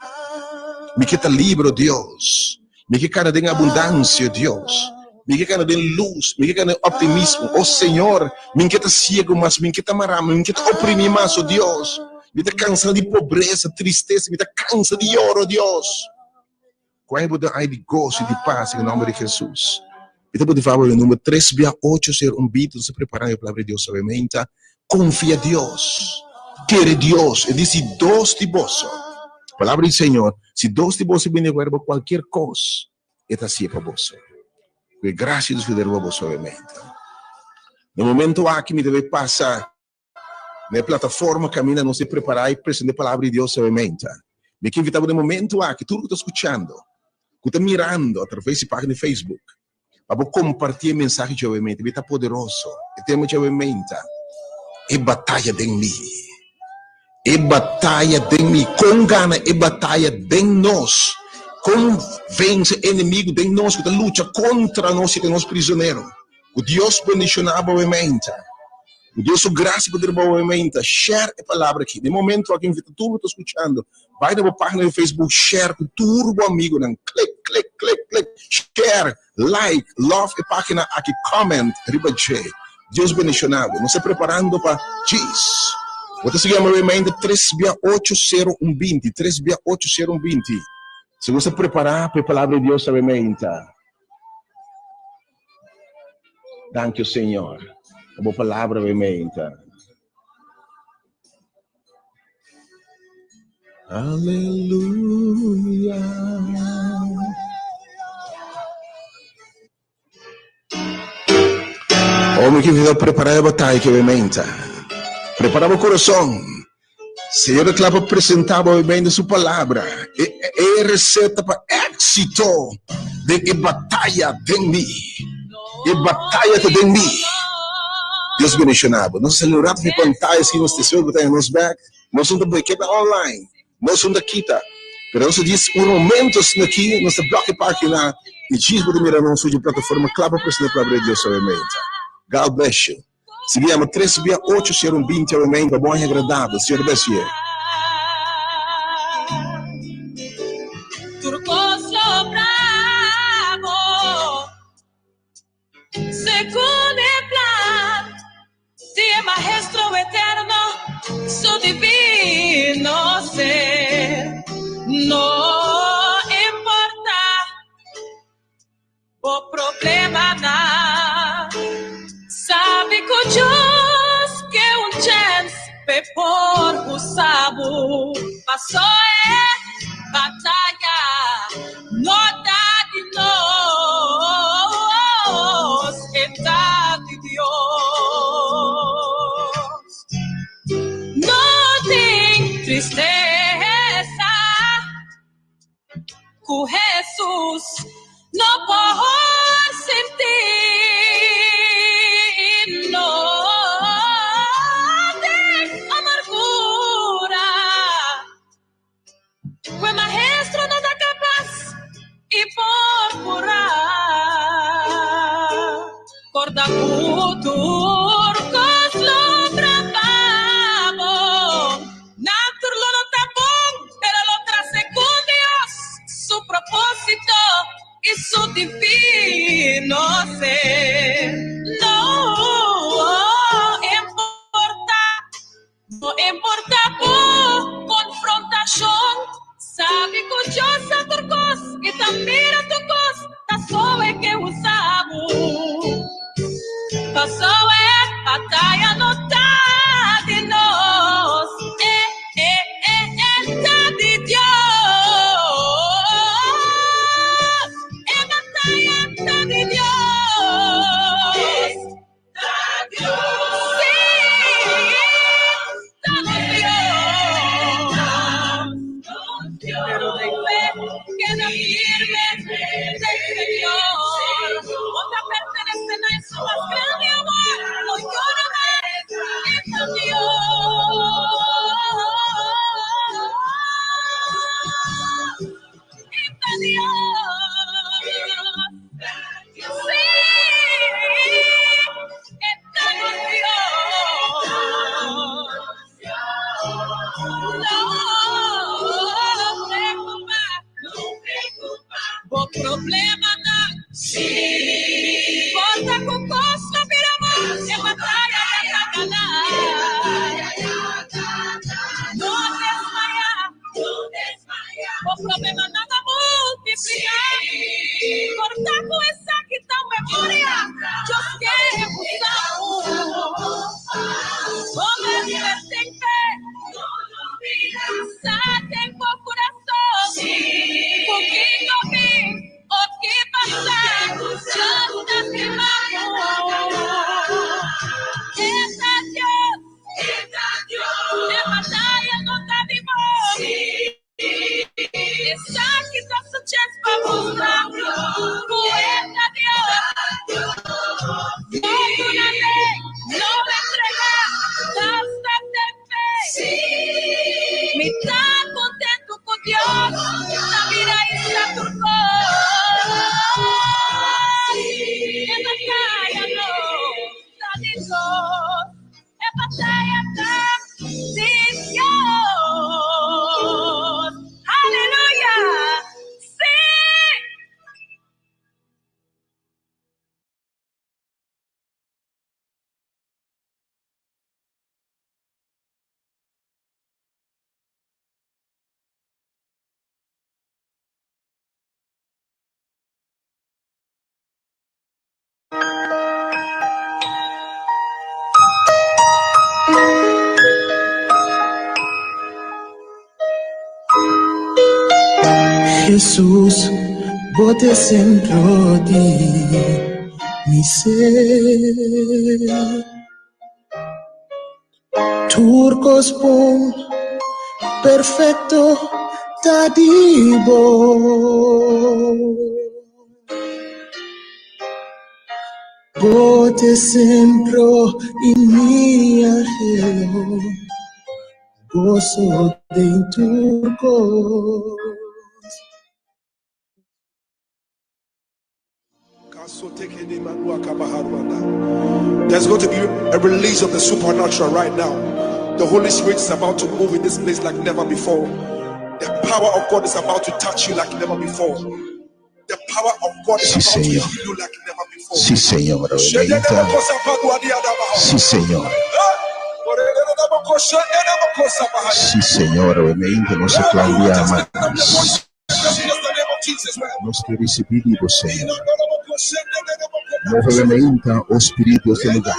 Speaker 1: Me quer estar livre, Deus. Me quer cada dia abundância, Deus. Me quer cada dia luz, me quer cada optimismo. Oh Senhor, me quer estar cego, mas me quer estar marama, me quer estar oprimido, mas, oh Deus. Me está cansado de pobreza, tristeza, me está cansado de ouro, Deus. Qual é o de gozo e de paz em nome de Jesus? Então, por favor, o número 368, ser bito, se preparar a palavra de Deus, obviamente. Confia em Deus. Quer Deus. E disse, dois de vós. Palavra do Senhor. Se dois de vós vêm agora para qualquer coisa, é assim para vós. Que graça de Deus para vós, obviamente. No momento aqui, me deve passar na plataforma, caminha, não se preparar e apresentar a palavra de Deus, obviamente. Me que invitava no momento aqui, tudo que está escutando, que está mirando através da página do Facebook, para compartilhar a mensagem, obviamente, está poderoso. E temos, obviamente, é batalha de mim. É batalha de mim. Com gana, é batalha de nós. Com vence inimigo de nós, que luta contra nós e de nós prisioneiros. O Deus bendicionava, obviamente. O Deus, o graça poder, obviamente. Share a palavra aqui. De momento, aqui, invita tudo que está escutando. Vai na página do Facebook, share com tudo amigo. Click, click, click, click. Share, like, love a página aqui, comment, ribache. Deus bendicionado. Não se preparando para Jesus. Você seguir a minha remenda 3680120. 3680120. Se você preparar para a palavra de Deus, obviamente. Danke, Senhor. A boa palavra, obviamente. Aleluia. Homem que veio preparar a batalha, que obviamente. Preparava o coração. Senhor, declara apresentava obviamente sua palavra. É receita para êxito de batalha de mim. E batalha de mim. Deus bendicionado. Nós celebramos de pantalla aqui nos tecidos, batalha nos back. Nós somos da equipe online. Nós somos daqui, tá? Pero nós diz momento aqui, nós bloco página e diz para mirar nosso de plataforma, claro, para apresentar a palavra de Deus, obviamente. God bless you. Seguimos 3680120, obviamente, bom e agradável. Senhor, bless you.
Speaker 2: Según el plan, de Maestro eterno, su divino ser. No importa o problema, nada. Sabe com Deus que chance por o sabo passou batalha, não dá de nós, é dá de Deus. Não tem tristeza, com Jesus não pode sentir, não tem amargura, o maestro não dá capaz e por curar, corda futuro, coslo trabalho, naturlo não tá bom, pero lo trace con Dios, su propósito e su divino ser. Não importa por confrontação, sabe que Deus é tu cos e também a tu cos, tá só é que usamos, passou é batalha não tá de nós, tá de Deus, batalha tá de Deus, sim. pero de fe queda firme del Señor. Otras pertenecen a su más grande amor, no llora más, es a Dios. Es a Dios. Sí, está con Dios. No problema no. Sí. Porta con costo, miramos, en batalla ya ganar. No desmaya. O problema nada multiplicar. Porta com essa que tá memória. Yo quiero usar. Hombre tem fé. Sate en por corazón. Sí. Poquito vi. O que pasa, ya está quemado. Está Dios, en batalla no te animo. Está aquí con su chance para mostrar. Poeta Dios, con una ley, no me entrega, bastante fe. Mitad contento con Dios, la vida está turco. En batalla no, está Dios. En batalla está Dios. Aleluya. Sí.
Speaker 4: Jesús, bote centro de mi ser. Turcos pon perfecto tadibo. Bote centro en mi ajeno. Gozo de turcos.
Speaker 1: There's going to be a release of the supernatural right now. The Holy Spirit is about to move in this place like never before. The power of God is about to touch you like never before. The power of God is about to heal you like never before.
Speaker 5: Sí, Señor. Sí, Señor. Sí, Señor. Ovviamente non si claudia mai. Nostri ricevitivo, Señor. Nuovamente, o Spirito este lugar.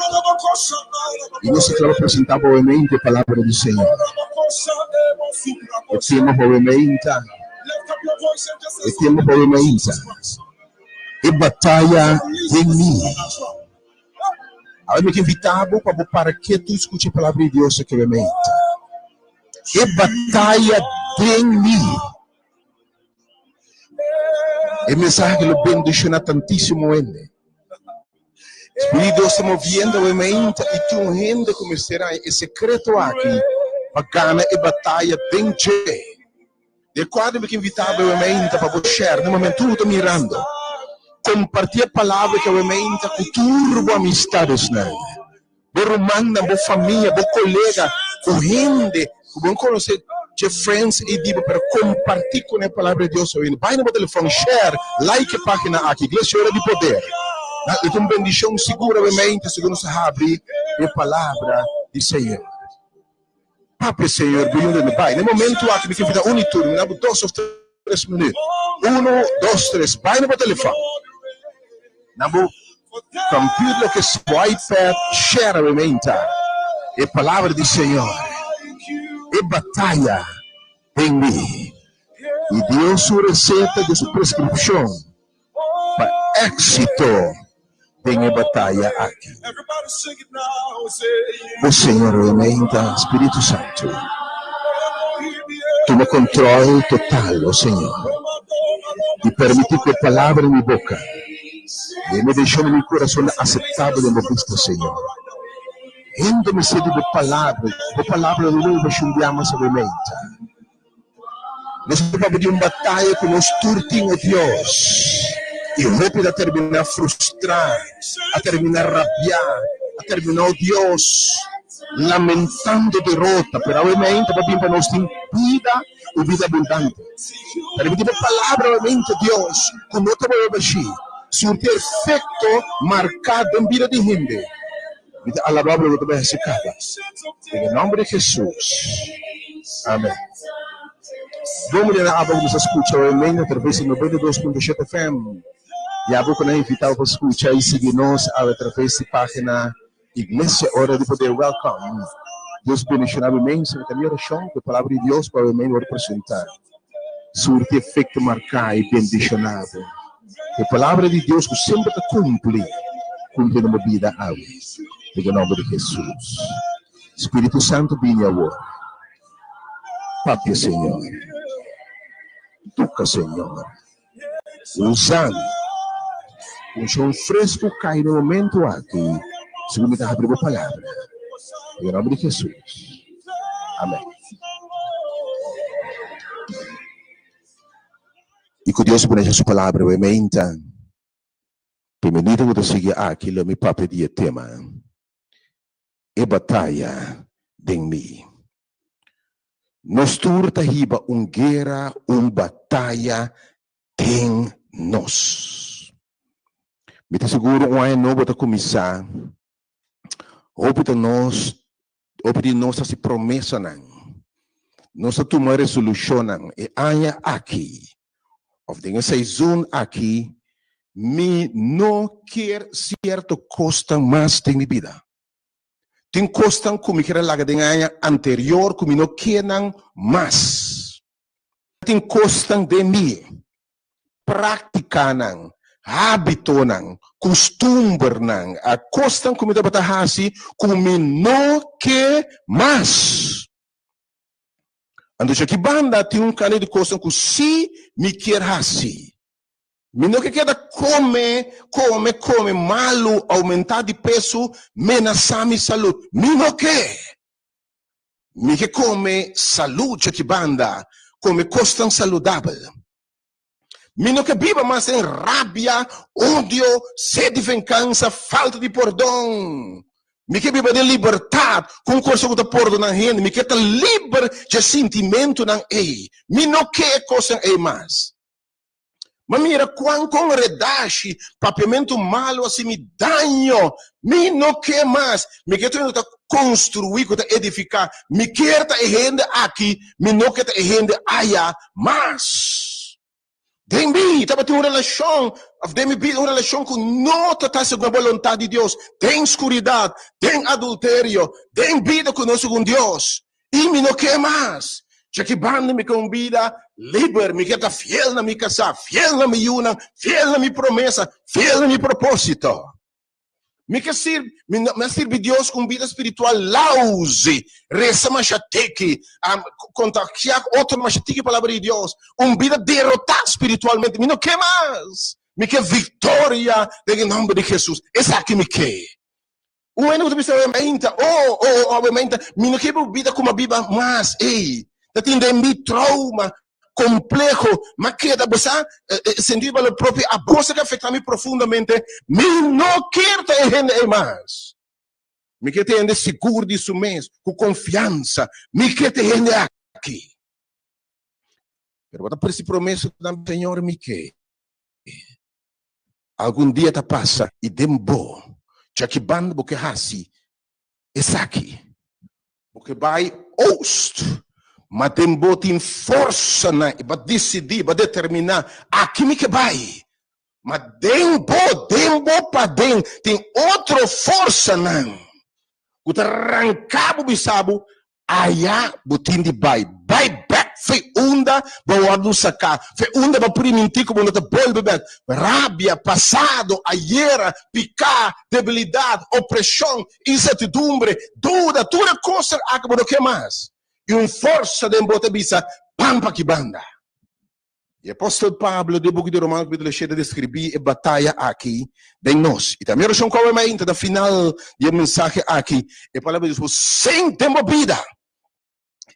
Speaker 5: Y nos presentamos ovviamente palabra del Señor. E temos ovviamente. E batalha em mim. Avevamo invitato para que tu escute a palavra de Deus aqui, ovviamente. E batalha em mim. E mensagem que lo bendicionar tantíssimo ele. Espírito está movendo ovviamente e tu gente começará e secreto aqui para ganhar a batalha dentro. De quando me invitava ovviamente para você, no momento tu estou mirando, compartilhar a palavra que ovviamente turbo amistades nele. Você manda boa família, boa colega, com gente, com conhecer de friends e digo para compartilhar com a palavra de Deus. Vai no telefone, share, like a página aqui, Igreja Hora de Poder. E com bendição segura, ovviamente, segundo se abre a palavra do Senhor. Papi, Senhor, vai. No momento aqui, me convida uniturno, me dá 2 ou 3 minutos. 1, 2, 3, vai no telefone. Na computer que se iPad, share, ovviamente, a palavra do Senhor. E batalha em mim. E Deus sua receita de sua prescrição para êxito em a batalha aqui. O Senhor aumenta, Espírito Santo. Tu Dame control total, oh Señor. Y permití que palabra en mi boca y me deixou en mi corazón aceptable de vista, Señor. Endo-me sede de palavra do novo chumbiamos semente. Nós vamos de uma batalha que nós turtimos Deus. E rápido a terminar frustrar, a terminar rabiar, a terminar Deus lamentando derrota, pero obviamente para nós tem vida e vida abundante. Permitimos a palavra obviamente Deus, como te vou dizer, surte efeito marcado em vida de gente. A palavra do Deus se cada. Em nome de Jesus. Amém. Vamos lá, vamos escutar obviamente através do 92.7 FM. E a boca não invitar para escutar e seguir-nos através da página Igreja Hora de Poder. Welcome. Deus bendicionado imenso. A minha oração, que a palavra de Deus para mim representar. Surte efeito marcar e bendicionado. A palavra de Deus que sempre te cumpre na minha vida. Em nome de Jesus. Espírito Santo, vem agora. Papi, Senhor. Toca, Senhor. Usando. Um som fresco cai no momento aqui. Segundo a abrir a palavra. Em nome de Jesus. Amém. E que Deus bendiga sua palavra. Amém. Bem-vindo a seguir aqui no meu papel de tema. É batalha de mim. Nós turta hiba guerra, batalha tem nós. Me te seguro ano novo para começar. Opita nós se promessa não. Nós tomar resolução não. E anya aqui. Of dingen seizoen aqui. Me não quer certo custa mais tem vida. Tem custa como que era lá de anya anterior como não querem mais. Tem custa de mim. Prática não. Hábito não, costume não, a costa como dapat hasi, como não quer mais. Ando já que banda tem canal de costa que se me quer hasi. Me não quer come malo, aumentar de peso, menaçar minha saúde. Me não quer. Me quer come saúde já que banda, come costa saudável. Mino que viva mais em rabia, ódio, sede de vingança, falta de perdão. Me que viva de liberdade, com coisa que perdão na gente. Me que está livre de sentimento não é. Me não quer coisa é mais. Mas mira, quando com redache, papiamento malo assim me danho. Me não quer mais. Me que tu construir, que edificar. Me quer tá rende aqui. Me não quer tá rende allá mais. Tem vida, tem uma relação, uma relação que não está segundo a vontade de Deus. Tem escuridão, tem adultério, tem vida que não segundo Deus. E me não quer mais. Já que banda me convida, livre, me quer estar fiel na minha casa, fiel na minha una, fiel na minha promessa, fiel na minha propósito. Me quer servir Deus com vida espiritual lause, reza machateque, contagiar outro machateque a palavra de Deus, vida derrotada espiritualmente, me não quer mais, me quer vitória em nome de Jesus, essa aqui me quer. O ano que você obviamente, me não quer vida como a Bíblia, mas, tem de mim trauma, complexo, mas que da você sentir pelo próprio abuso que afeta-me profundamente, me não quer ter mais. Me quer ter seguro disso mesmo, com confiança, me quer ter aqui. Mas por esse promessa do Senhor me quer. Algum dia te passa e dembo, já que bando porque hasi, essa aqui, porque vai oust. Mas tem força para decidir, para determinar aqui me que vai. Mas dembo para dentro, tem outra força não. O te arrancava o bisabo, aí botin de vai back, foi onda, para sacar, foi onda para mentir como não te volve back. Rábia, passado, ayer, picar, debilidade, opressão, incertidumbre, dúvida, toda coisa acabou do que mais. E força de embota bisa pampa que banda. E apóstolo Pablo, do book de Romanos, capítulo 7, descrever a batalha aqui de nós. E também eu como mais no final do mensagem aqui, a palavra de Deus, sem tempo vida.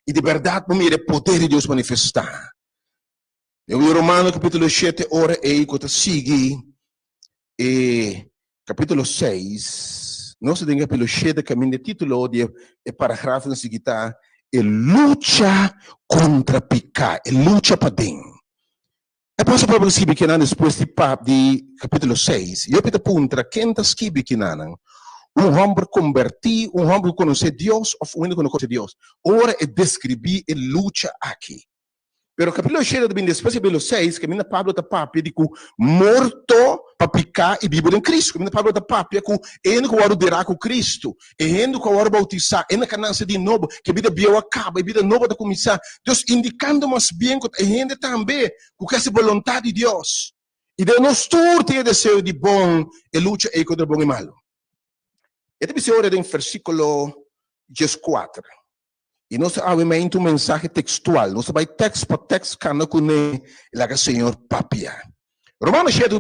Speaker 5: E de verdade, para mim, é o poder de Deus manifestar. Eu em Romanos, capítulo 7, ora e quando sigue, e capítulo 6, nós temos capítulo 7, que o título de parágrafo na seguinte, é luta contra pecado, é luta para dentro. E poi proprio scrive che hanno esposto di capitolo 6. Io per punta, quem scrive che hanno homem convertido, homem que conhece Deus, ou um que não conhece Deus. Ora é descrever a luta aqui. Pero capítulo 7, depois capítulo 6, que mina Pablo está papia de que morto para picar e vivo em Cristo. Que mina Pablo está papia que ele que vai dirá com Cristo. E ele que vai bautizar. Ele que nasce de novo. Que a vida biel acaba. A vida nova está começar. Deus indicando mais bem que a gente também que essa vontade de Deus. E de nós todos tem desejo de bom e luta é contra bom e malo. Este episódio é em versículo 14. E nós abrimos um mensagem textual. Nós vamos texto por texto, cano com o Senhor papia. Romanos 7,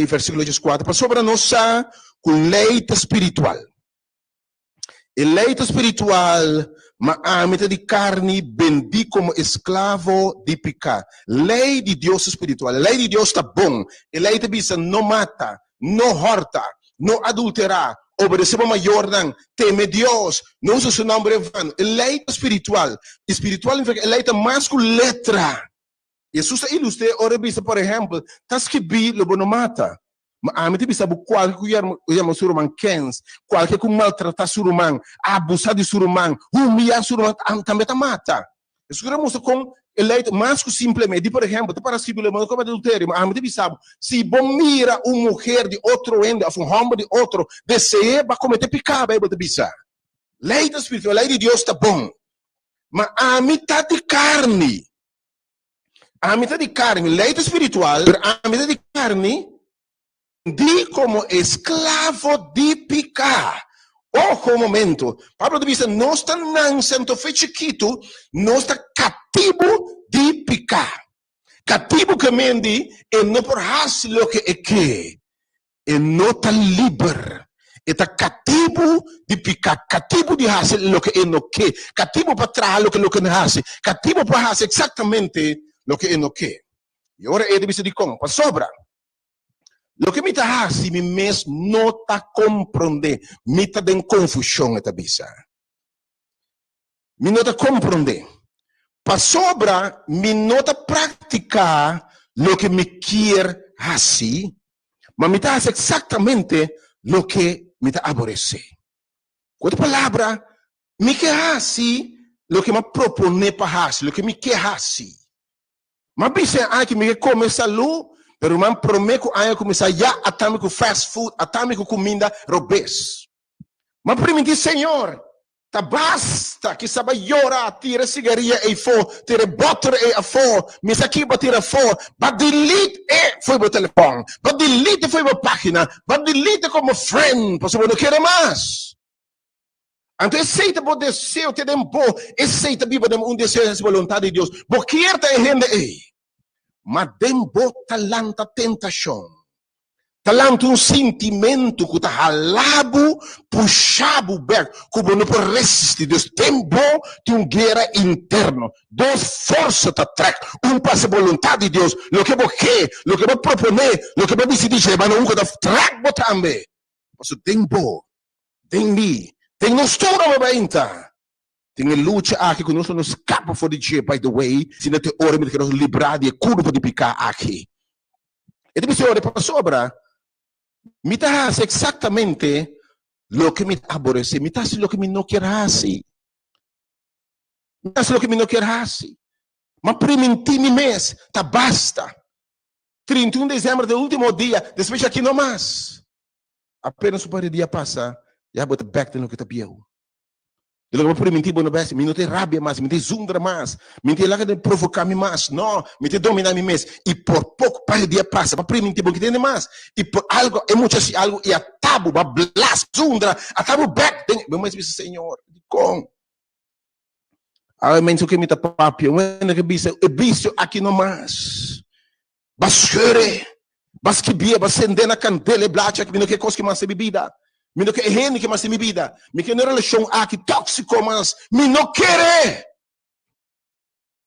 Speaker 5: versículo 14, para sobre a nossa leite espiritual. E leite espiritual, mas a metade de carne, bendi como escravo de pecado. Lei de Deus espiritual. A lei de Deus está bom. A lei de Deus não mata, não horta, não adulterar. Obedecemos maior não, teme Deus, não usa seu nome vano. Lei espiritual, lei mais com letra. Jesus ilustra, ora vista, por exemplo, tá escrito, lobo não mata. Mas a mim bisa qualquer que chama surumang 15, qualquer que maltrata surumang, abusar de surumang, humilhar surumang, também tá mata. Jesus mostra com eleito mais que simplesmente, por exemplo, para escrever o como adultério, mas a gente sabe, se bom mira uma mulher de outro ende, um homem de outro, deseja para cometer pecado, aí você bisa. Lei da espiritual, lei de Deus está bom, mas a metade de carne, lei da espiritual, a metade de carne, de como escravo de pecado. Ojo um momento, Pablo diz, não está nascendo foi chiquito, não está cativo de pecado. Cativo que mende, e não por fazer o que é que, e não está livre. Está cativo de pecado, cativo de fazer o que é não que, cativo para trazer o que não faz, cativo para fazer exatamente o que é não que. E agora ele diz de como, para sobra. Lo que me está assim, me mesmo não está compreendendo, me está em confusão esta bisa. Me não está compreendendo. Para sobra, me não está praticar lo que me quer assim, mas me está exatamente lo que me está aborrecer. Com outra palavra, me quer assim, lo que me propone para assim, lo que me quer assim. Mas bisa, que me quer comer saúde, pero man prometo a começar já atame com fast food, atame com comida robês. Mas primeiro Senhor, tá basta que sabe llorar, tira cigarrilha e for, tira bottle e a for, mas aqui para tirar for, para delete e foi o telefone, para delete foi a página, para delete como friend, porque você não quer mais. Então aceita o desejo, te dem po, aceita viva um desejo de vontade de Deus, porque é a renda aí. Mas dembo talanta tentação. Talanta um sentimento que está halabo, puxado, como não pode resistir. Deus tempo de uma guerra interna. Duas forças te atraem. Passa a vontade de Deus. O que você quer, o que você propõe, o que você decide, mas não que atrai também. Mas tempo, tem mim, tem nós todos a venta. Tem a luta aqui que nós não escapa fora de dia, by the way, se não tem hora que nós livrar de curva de picar aqui. E depois olha para sobra, me dá exatamente o que me aborrece, me dá o que me não quer assim. Me dá o que me não quer assim. Mas primeiro mês, tá basta. 31 de dezembro do último dia, depois aqui não mais. Apenas o par de dia passa, já bota back no que tá pior. Eu não vou mentir, me não tem rabia mais, me tem zundra mais, me tem lá que provocar-me mais, não, me tem dominar-me mais. E por pouco, para o dia passa, para mentir, porque tem mais. E por algo, é muito assim, algo, e a tabu, a blas, zundra, a tabu back, meu mais disse, Senhor, com. Há mensen que me tá papio, mas que bicho aqui no mais. Basquere, basquibia, bascender na candela e blacha que me não quer coisa que mais bebida. Me não quer rende que mais bebida. Me quer relação aqui tóxico, mas me não quer.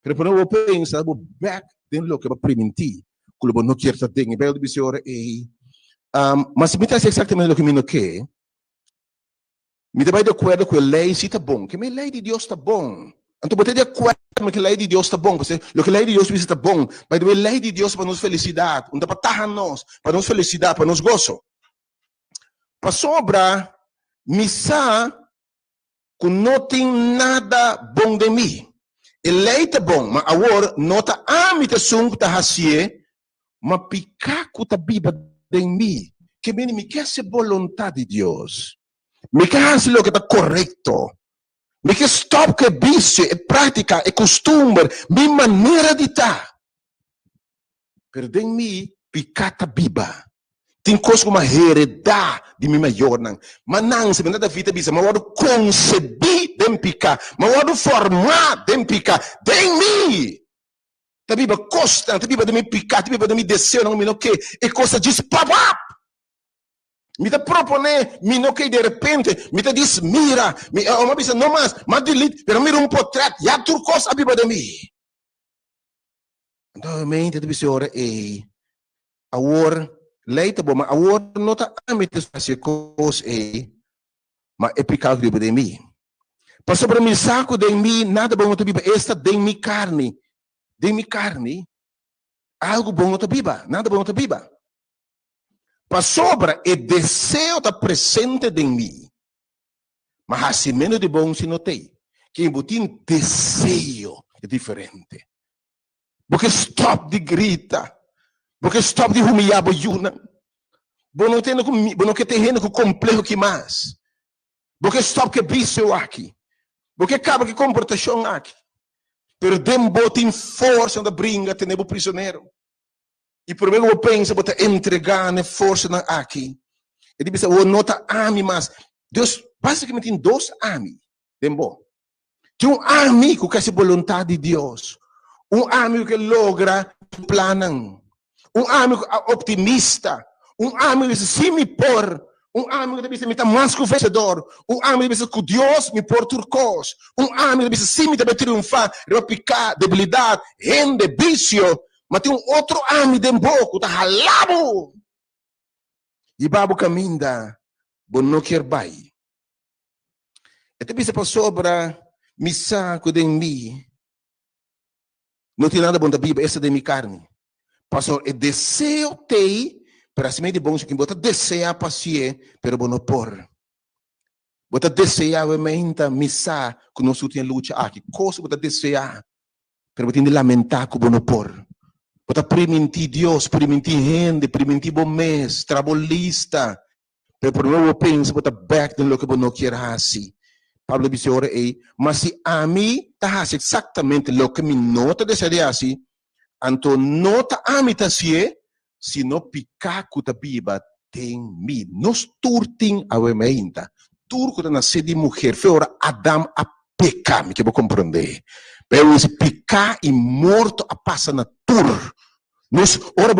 Speaker 5: Pero quando eu penso, eu back dentro do que eu preventi, quando eu não quero estar dentro, eu disse ora mas me traz exatamente o que me não quer. Me dá de acordo com a lei se está bom, que a lei de Deus está bom. Então, você de acordo com que a lei de Deus está bom, porque o que a lei de Deus está bom, mas a lei de Deus para nos felicidade, não para estar nós, para nos felicidade, para nos gozo. Para sobra, missa, que não tem nada bom de mim. A lei está bom, mas agora não está a imitação que está fazendo, mas picaco está viva de mim, que me quer ser vontade de Deus. Me quer fazer o que está correto. Me quer stop que vício, é prática, é costume, minha maneira de estar. Pero de mim, picata biba. Tem coisa como heredar de minha maior, não. Mas não, se me dá da vida, mas eu concebi de picar, mas eu formar de picar, de mim. A biba costa, a biba de me picar, a biba de me descer, não me não que, é coisa de spabap. Me te propone, me não que de repente, me te diz, mira, uma vez não mais, mas delete, pero mira portrait, já turcos a biba de mim. Então, mente de visora é, agora, leite bom, mas agora não está a meter essa coisa é, mas é picar de biba de mim. Passou para mim saco de mim, nada bom de biba, esta de mim carne, algo bom de biba, nada bom de biba. Para sobra, o desejo está presente em mim. Mas assim menos de bom se notei. Que tem desejo é diferente. Porque stop de grita. Porque stop de humilhar a Yuna. Porque não quer ter gente com complexo que mais. Porque stop que vício aqui. Porque acaba que comportação aqui. Pero dembo tem força de brinca, tem o prisioneiro. E por meio eu penso, vou entregar a força aqui. Ele diz, eu não está ami, mas Deus basicamente tem dois ami. Dembo. Tem amigo que é a vontade de Deus. Amigo que logra o plano. Amigo optimista. Amigo que se me por. Amigo que diz, me está mais que o vencedor. Amigo que diz, que Deus me por turcos. Amigo que diz, se me está triunfar, vai picar, debilidade, rende, vício. Mas tem outro amigo de boco, tá ralado. E babu caminda, bom não quer bai. E te bisa para sobra, missa que de mim. Não tem nada bom da Bíblia, essa de minha carne. Pastor, é desejo tei, para assim de bom que bota desejar pacier, pero bom não por. Bota desejar realmente missa que não tem luta aqui. Coisa bota desejar, pero tem de lamentar que bom não por. Bota permitir Deus, permitir gente, permitir bom mês, trabalhista. Pero por novo pensa, bota back no que não quer assim. Pablo disse ora aí, mas se a mim tá exatamente o que me nota deseja assim, então nota a mim tá se não picar com a Bíblia tem mim. Nós turtim a emenda. Turco da nascer de mulher, foi ora Adam a pecar, me que vou compreender. Pero esse picar e morto a passa na tur. Nós, ora,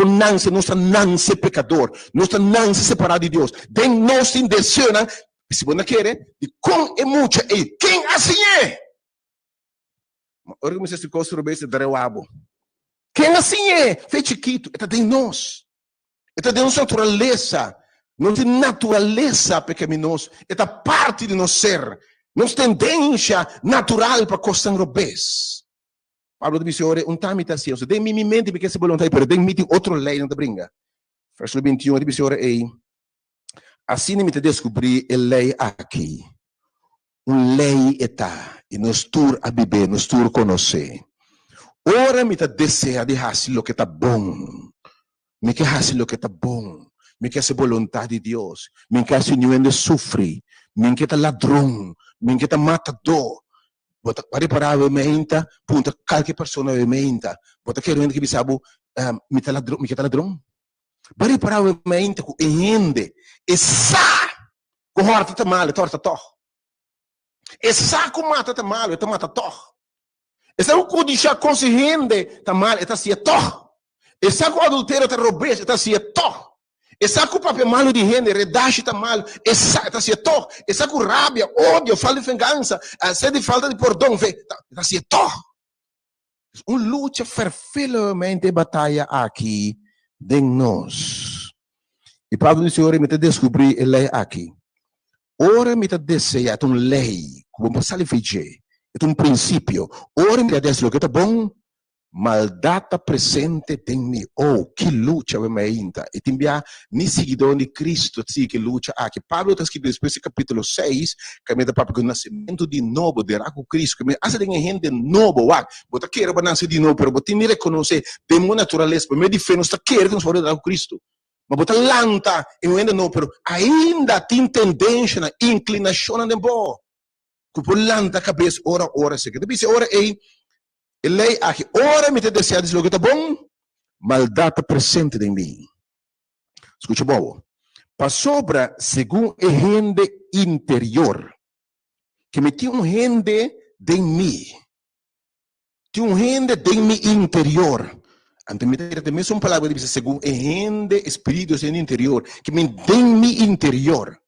Speaker 5: nossa não pecador, nossa não separado de Deus. Tem nós em desejo, se você quer, de com e muito, e quem assim é? Ora, como se construir esse drewabo. Quem assim é? Fez chiquito, é de nós. É de nossa natureza. Não tem natureza pecaminosa, é da parte de nós ser. Nossa tendência natural para coisas robês. Pablo disse, ora, time está assim, de mim mente porque se voluntário, pero de mim tem outra lei, não te brinca. Verso 21, ele disse, ora, assim me te descobri a lei aqui. Lei está, e nós tur a viver, nós tur conhecer. Ora me te deseja de fazer o que está bom. Me quer fazer o que está bom. Me quer ser vontade de Deus. Me quer ser ninguém de sofrer. Me quer ladrão. Me quer matador. Bota para menta, punta qualquer pessoa menta. Bota querendo que me sabe, me tá ladrão. Para menta com ende, essa com horta tá mal, torta to. Essa com mata tá mal, tá mata to. Essa o codicia consciente tá mal, está se to. Essa o adultério tá roubes, está se to. Essa o papel malo de gente, redache tá mal, essa está se to. Essa com rabia, ódio, falta de vingança, sede de falta de perdão, está se to. Luta fervilmente batalha aqui de nós. E Pablo disse, ora me te descobri a lei aqui. Ora me te deseja uma lei, como passar a fazer. É um princípio. Ora me te lo que tá bom, maldata presente em mim. Oh, que luta eu me ainda. E também, nem seguidor de Cristo, sim, que luta aqui. Pablo está escrito depois do capítulo 6, que me dá para o nascimento de novo, de raco Cristo, que me hace de gente novo, bota querer para nascer de novo, pero bota me reconhecer de minha natureza, me diferença, está querer que nos fora de raco Cristo. Mas bota lanta, eu ainda não, pero ainda tem tendência, inclinação de boa. Que por lanta a cabeça, ora, se que deve ora é lei aqui, ora me te deseja dizer o que tá bom, maldade presente em mim. Escuta bom. Para sobra, segundo a gente interior, que me tem gente de mim. Tem gente de mim interior. Antes me ter também uma palavra que diz segundo a gente espírito em interior, que me tem mim interior.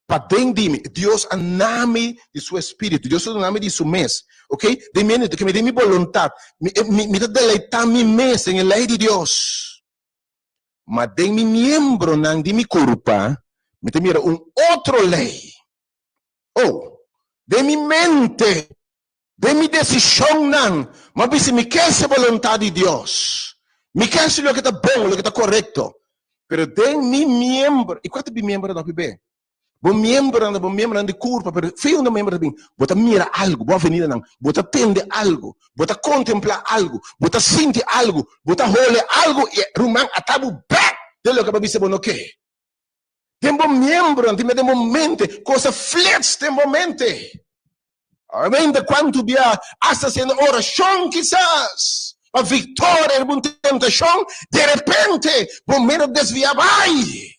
Speaker 5: Para dentro de mim, Deus a nome de seu espírito, Deus a nome de seu mês, ok? De mim, que me dê minha vontade, me dá deleitar minha mês em a lei de Deus. Mas de mi membro não de mi culpa, me te mira outra lei. Oh, de mi mente, de mi decisão não, mas se me quer essa vontade de Deus, me quer se o que está bom, o que está correto, pero de mi membro, e quanto de membro não bem? Bom membro de culpa, pero feio não membro bem, bota mira algo, boa avenida não, bota atende algo, bota contemplar algo, bota sentir algo, bota olhar algo e rumang atabu back de lo que babise bono que. Tem bom membro, tem de momento, coisa flex tem momento. Ainda quanto dia hasta sendo oração quizás, a vitória é uma tentação, de repente, bom menos desviar vai.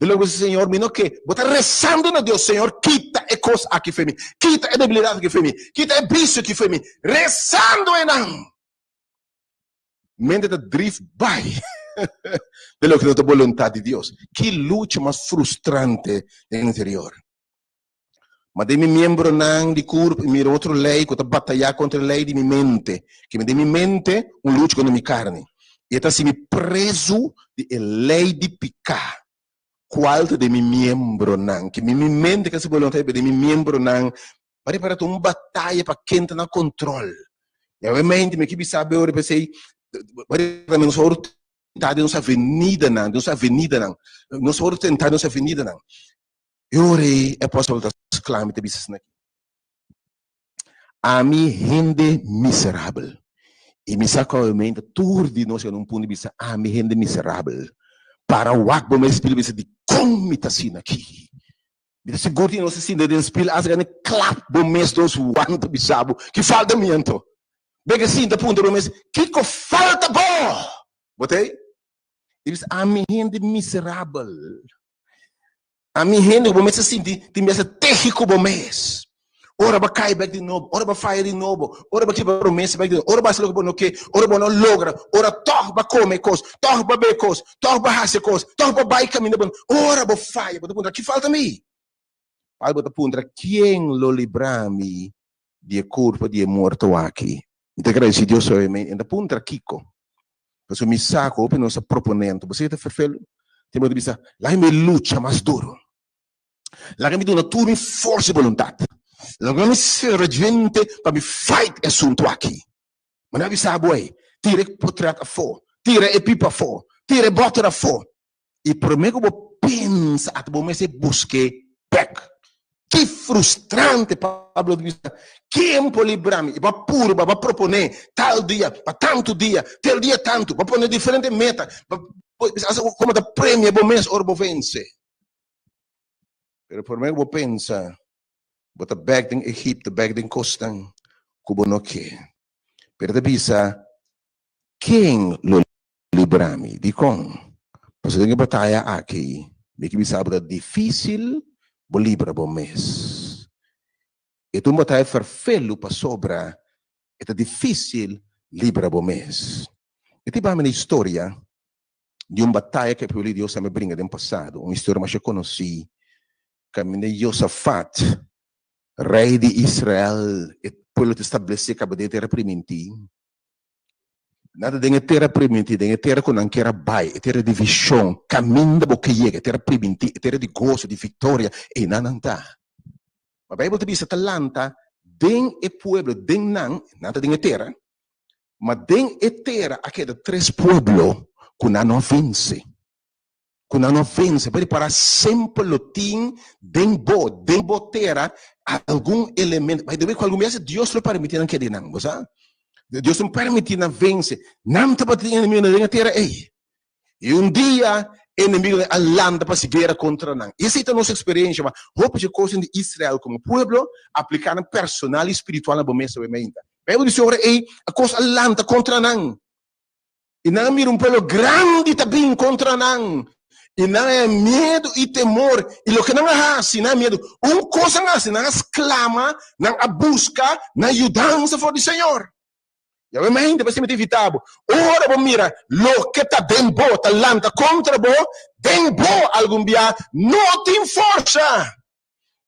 Speaker 5: E logo disse, Senhor, me não que, bota rezando na Deus, Senhor, quita a coisa aqui foi mim, quita a debilidade que foi mim, quita a vício que foi mim, rezando e não. Mente da drift vai. De lo que não é a vontade de Deus. Que luta mais frustrante no interior. Mas de mi membro não de corpo, mi outra lei, que está batalhar contra a lei de minha mente, que me de minha mente, luta contra minha carne. E está se me preso de lei de picar. Qual de mi membro não, que mi mente que se vontade de mi membro não, para uma batalha para quem está no controle. E obviamente me que sabe eu pensei, para mim não tentar nossa avenida não, não só tentar nossa avenida não. Eu orei, é possível das clame de business aqui. A mim gente miserável. E me sacamente tudo de nós num ponto de vista, a mim gente miserável. Para o acto meu espírito de como está assim aqui. Me seguro que nós assim de espírito as grandes clap do mês dos wanto bisabo que falta miento. Bega assim da ponta do mês que falta bom. Botei? Ele diz, a minha gente miserável. A minha gente, o momento assim, tem essa terrível bom mês. Ora vai cair back de novo, ora vai falhar de novo, ora vai quebrar o mês back de novo, ora vai ser logo no que, ora vai não logra, ora torre vai comer coisa, torre vai beber coisa, torre vai raça coisa, torre vai baixar caminho, ora vai falhar, vai perguntar, que falta a mim? Aí vai perguntar, quem lo libra-me de corpo de morto aqui? Então, agradecer Deus, obviamente, ainda perguntar, Kiko. Você me saca, ou não se proponendo. Você está perfeito? Tem que dizer, lá me luta mais duro. Lá me dá uma turma força e vontade. Lá me serve para me fight esse assunto aqui. Mas não sabe, aí, tira o portrait fora, tira a pipa fora, tira a bota fora. E por mim, eu vou pensar, eu vou buscar back. Que frustrante, Pablo diz. Quem pode livrar-me? Vai puro, vai proponer tal dia, para tanto dia, tal dia tanto, vai poner diferente meta, como da prêmio, bom mês, ou vou vencer. Pero por mim, eu vou pensar, vou estar back em Egipto, back em Costa, como não quer. Pero devisa, quem lo livrar-me? De como? Você tem que batalhar aqui, me que sabe difícil, vou livrar bom mês. E tu batalha farfelo para sobra é difícil livrar o mês. E tipo uma história de uma batalha que o Deus me brinca no passado, uma história mais que eu conheci, que de Josafat, rei de Israel, e pelo que estabelecer que a terra primitiva. Nada de terra primitiva, de terra com anquera bai, terra de visão, caminho da boca chega, terra primitiva, terra de gozo, de vitória, e nananta. A Bíblia diz que Atalanta, den e pueblo, den nada de terra, mas den e terra, aquele três pueblos, que não vence. Que não vence, para sempre lo tem, den bo terra, algum elemento, mas depois, algum mês, Deus lo permite que de não, sabe? Deus não permite na vence, não está batendo inimigo na terra, ei. E dia, inimigo de Atlanta para se guerra contra nós. Essa é a nossa experiência, mas roupa de coisa de Israel como povo, aplicando personal e espiritual na bomba semente. Bíblia diz, ei, a coisa Atlanta contra nós. E não mira povo grande também contra nós. E não é medo e temor. E o que não é assim, não é medo. Coisa não é assim, não é clama, não é busca, não é ajudança for do Senhor. E a mente vai ser evitável. Ora, bom, mira, lo que está bem bom, talanta contra bom, bem bom algum dia, não tem força.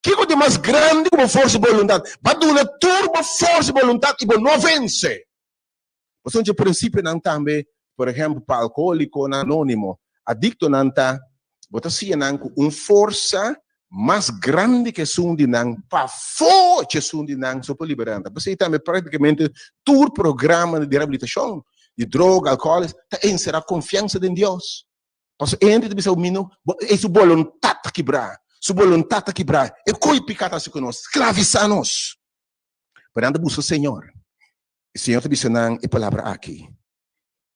Speaker 5: Que coisa mais grande como força e vontade? Vai dar uma turbo força e vontade e não vence. Mas onde o princípio não também, por exemplo, para alcoólico anônimo, adicto não está, você se não com força mais grande que sundi nang pa forte sundi nang so por liberando. Você também praticamente todo programa de reabilitação de droga, álcool, tá encerrar confiança em Deus. Porque entre de o mino, é sua vontade quebrar, sua vontade quebrar. É coi picata se conosco, escravizar-nos. Perante busca o Senhor. O Senhor te disse nang e palavra aqui.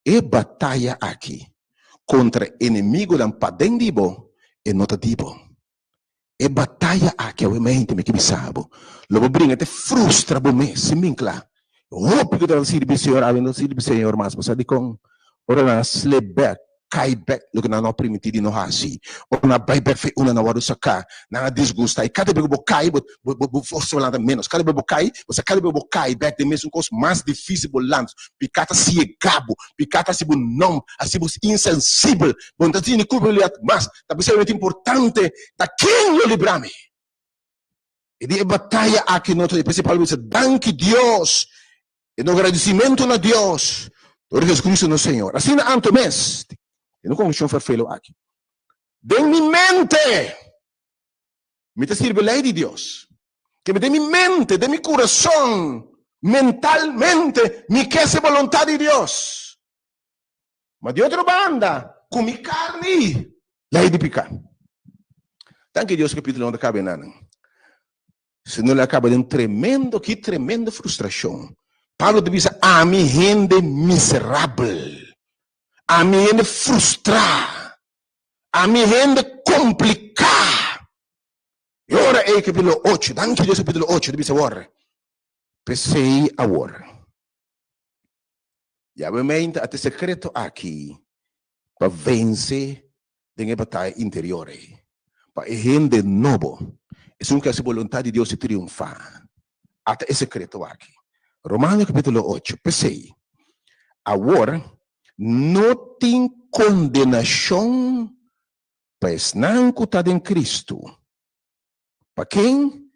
Speaker 5: E batalha aqui contra inimigo dan padendibo e notativo. E batalha aqui, o mente me que me sabe. Logo brinca, te frustra por me, se me incla. Hope que deve ser Senhor, havendo sido Senhor, mas você diz com, ora na slip back, cai back, lo que não permitido não assim. Ora na buy back, fe una na wado sacar, na desgusta. E cada vez que cai, força volando menos. Cada vez que cai, você cada vez que cai back, de mesmo coisa mais difícil volando. Picata se é gabo, picata se não, assim insensível. Bom, tá tendo culpa mas tá muito importante, tá quem lo librame. E de batalha aqui no outro, principal diz, danke Deus. E no agradecimento a Deus, por Jesus Cristo no Senhor. Assim na anto mês, eu não conheço um farfelo aqui. De minha mente, me te sirve a lei de Deus. Que de minha mente, de meu coração, mentalmente, me quer a vontade de Deus. Mas de outra banda, com minha carne, lei de picar. Tanto que Deus capítulo onde acaba nada. Se não lhe acaba de que tremenda frustração. Pablo diz, a mim gente miserável, a mim gente frustrada, a mim gente complicada. E ora é capítulo 8, danke Deus capítulo 8, diz agora, pensei agora. E obviamente, até secreto aqui, para vencer a batalha interior. Para gente novo, é um que a vontade de Deus se triunfar. Até esse secreto aqui. Romanos capítulo 8, pensei. Agora, não tem condenação para não estar em Cristo. Para quem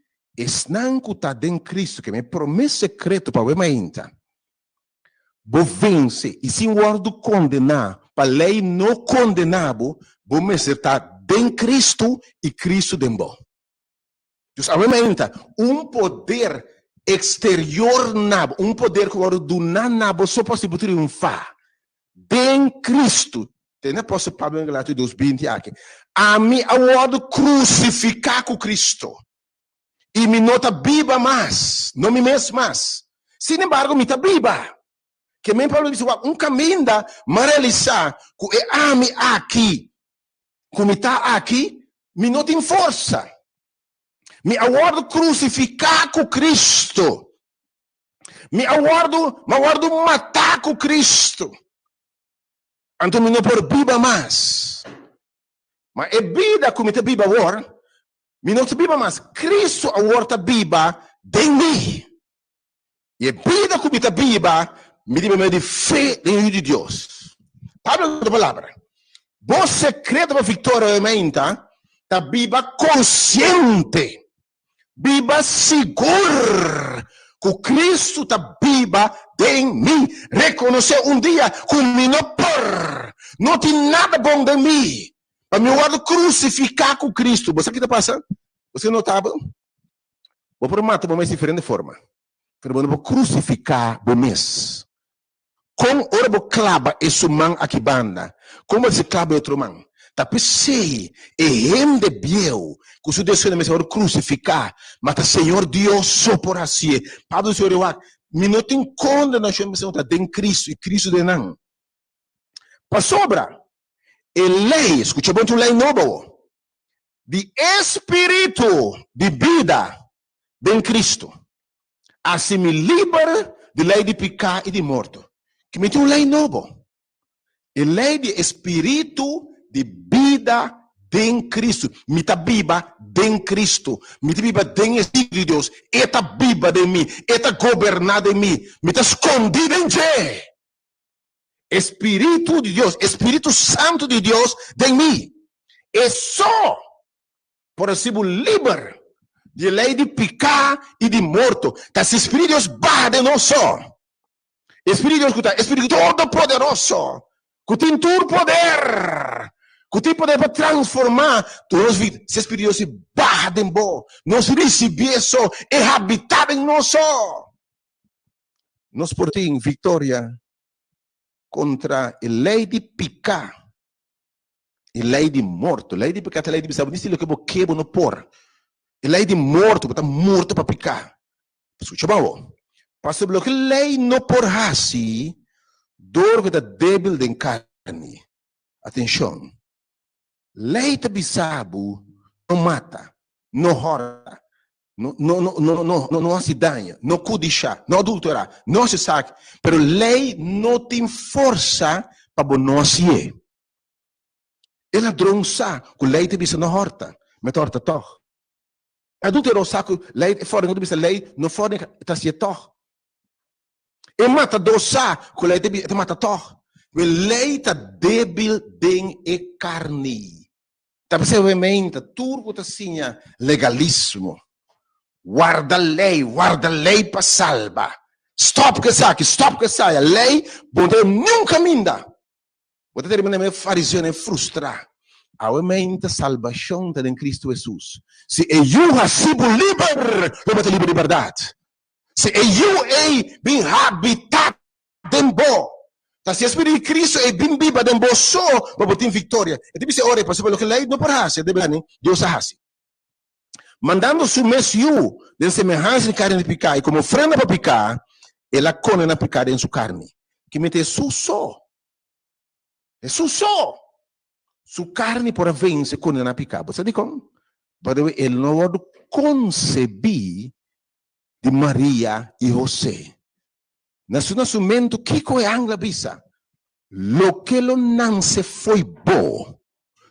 Speaker 5: não está em Cristo, que me promete secreto para o mente. Vou vencer, e se o condenar, para a lei não condenável, vou me estar em Cristo e Cristo dentro. Um poder exterior nabo, um poder que agora do nabo só pode triunfar. Em Cristo, tem a posso Pablo em Galatas 2:20 aqui. A mim agora crucificar com Cristo. E me nota biba mais, não me mesmo mais. Sin embargo, me tá biba. Que me Pablo disse, caminho da realizar que é a mim aqui, como está aqui, me não tem força. Me aguardo crucificar com Cristo. Me aguardo matar com Cristo. Então me não por biba mais. Mas é vida como está biba agora. Me não está biba mais. Cristo agora está biba de mim. E a vida que me viva, me deve de fé em Deus. Pablo da palavra. Bom secreto para vitória, obviamente, tá viva consciente. Viva seguro que Cristo está viva em mim. Reconhecer dia que me não tem nada bom de mim. Para me crucificar com Cristo. Você que está passando? Você notava? Vou por matar de uma diferente forma. Eu vou crucificar o mês. Como ora vou clava esse man aqui banda. Como se clava outro man. Tapi sei, e rende biel, que o seu desejo é Senhor crucificar, mas o Senhor Deus só por assim. Pablo Senhor eu me não tem condenação, mas Senhor está em Cristo e Cristo de não. Para sobra, a lei, escuta bem, lei novo, de espírito de vida em Cristo, assim me libera de lei de pecado e de morte. Que me tem uma lei novo, a lei de espírito de vida em Cristo. Me está viva em Cristo. Me está viva em Espírito de Deus. Está viva de mim. Está governada em mim. Me está escondida em Deus. Espírito de Deus. Espírito Santo de Deus em mim. É só por assim livre de lei de pecado e de morto. Que esse Espírito de Deus barra de nós só. Espírito de Deus, Espírito Todo-Poderoso. Que tem todo poder. Que tem poder para transformar todas as vidas. Se Espírito de Deus se barra de nós, nós recebemos isso, é habitado em nós só. Nós por ter vitória contra a lei de pecado, a lei de morto, a lei de pecado, a lei de pecado, isso é o que eu quero não pôr. A lei de morto, está morto para pecar. Escuta bom. Passa pelo que a lei não por assim, dor que está débil de carne. Atenção. Lei de bisabo não mata, não horta, não se danha, não cobiça, não adulterar, não se saque. Mas lei não tem força para não se é. E ladrão sabe que lei de bisabo não horta, mas horta toch. Adulterou sabe que lei fora não bisa lei não fora está se toch. E mata dosa que lei de bisabo mata toch. Mas lei está débil em carne. Obviamente, tudo que assim legalismo. Guarda lei para salva. Stop que sai. A lei, bom Deus nunca minda. Você termina meio fariseu e frustrar. Obviamente, salvação está em Cristo Jesus. Se eu recebo livre, eu vou ter liberdade. Se eu bem habitado em bom. Se o Espírito de Cristo é bem viva de você, você tem vitória. E deve ser hora, para que a lei não parece, Deus hace. Mandando su mesio de semelhança de carne de picar, e como ofrenda para picar, ela condena a picar em sua carne. Que mete su só. É su só. Sua carne por vence condena a picar. Você diz como? Ele não pode conceber de Maria e José. Nesse nascimento, que é angla bisa? Lo que lo nance foi bom,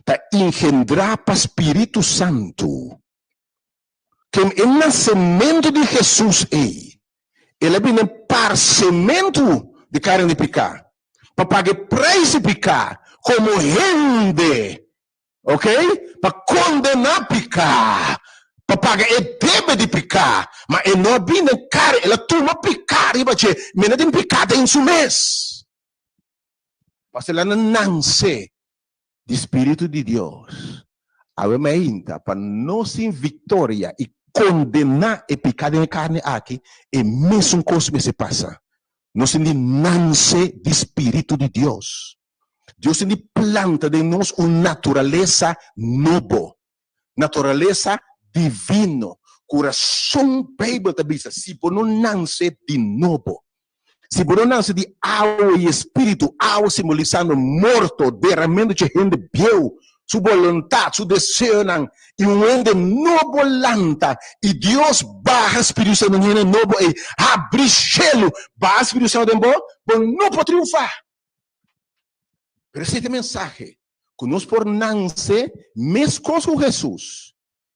Speaker 5: para engendrar para Espírito Santo. Que o nascimento de Jesus ele vem parcimento de carne de picar, para pagar preço de picar, como rende, ok? Para condenar picar. Papaga é deve de picar, mas ele não vem de carne, ela toma picar, e vai dizer, menina tem picada em seu mês. Mas ela não nasce de Espírito de Deus. Obviamente, para nós em vitória e condenar e picada em carne aqui, é mesmo coisa que se passa. Nós não nasce de Espírito de Deus. Deus não planta de nós uma natureza nova. Natureza divino, coração bíblico da Bíblia, se por não nascer de novo, se por não nascer de água e espírito, água simbolizando morto, derramando de gente viu, sua vontade, seu desejo, e um ende novo lanta, e Deus barra Espírito Santo em novo, e abre céu, barra Espírito Santo em bom, não pode triunfar. Pero esse mensagem, que nós por nascer, mesmo com Jesus,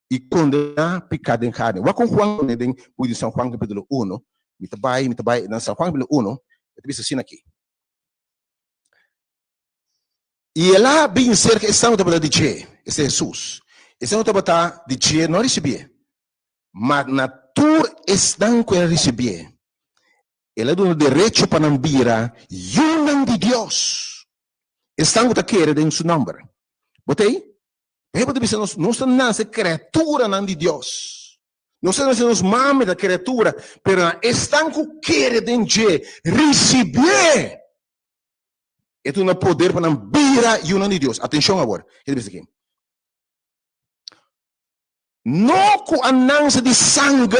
Speaker 5: e condenar pecado em carne. Vá com Juan, em São Juan capítulo 1, Mitabai, na San Juan capítulo 1, dice assim aqui. E ela bem cerca estão para dizer, esse é Jesus. Estão para dizer não receber, mas natura estão com receber. Ela dá o direito para não vira unam de Deus. Estão para querer em seu nome. Botei? Porque dizer não está nasce criatura não de Deus. Não está nasce mame da criatura, mas estão com querer de receber. É um poder para não vira unam de Deus. Atenção agora. Que diz aqui? Não com a anança de sangue,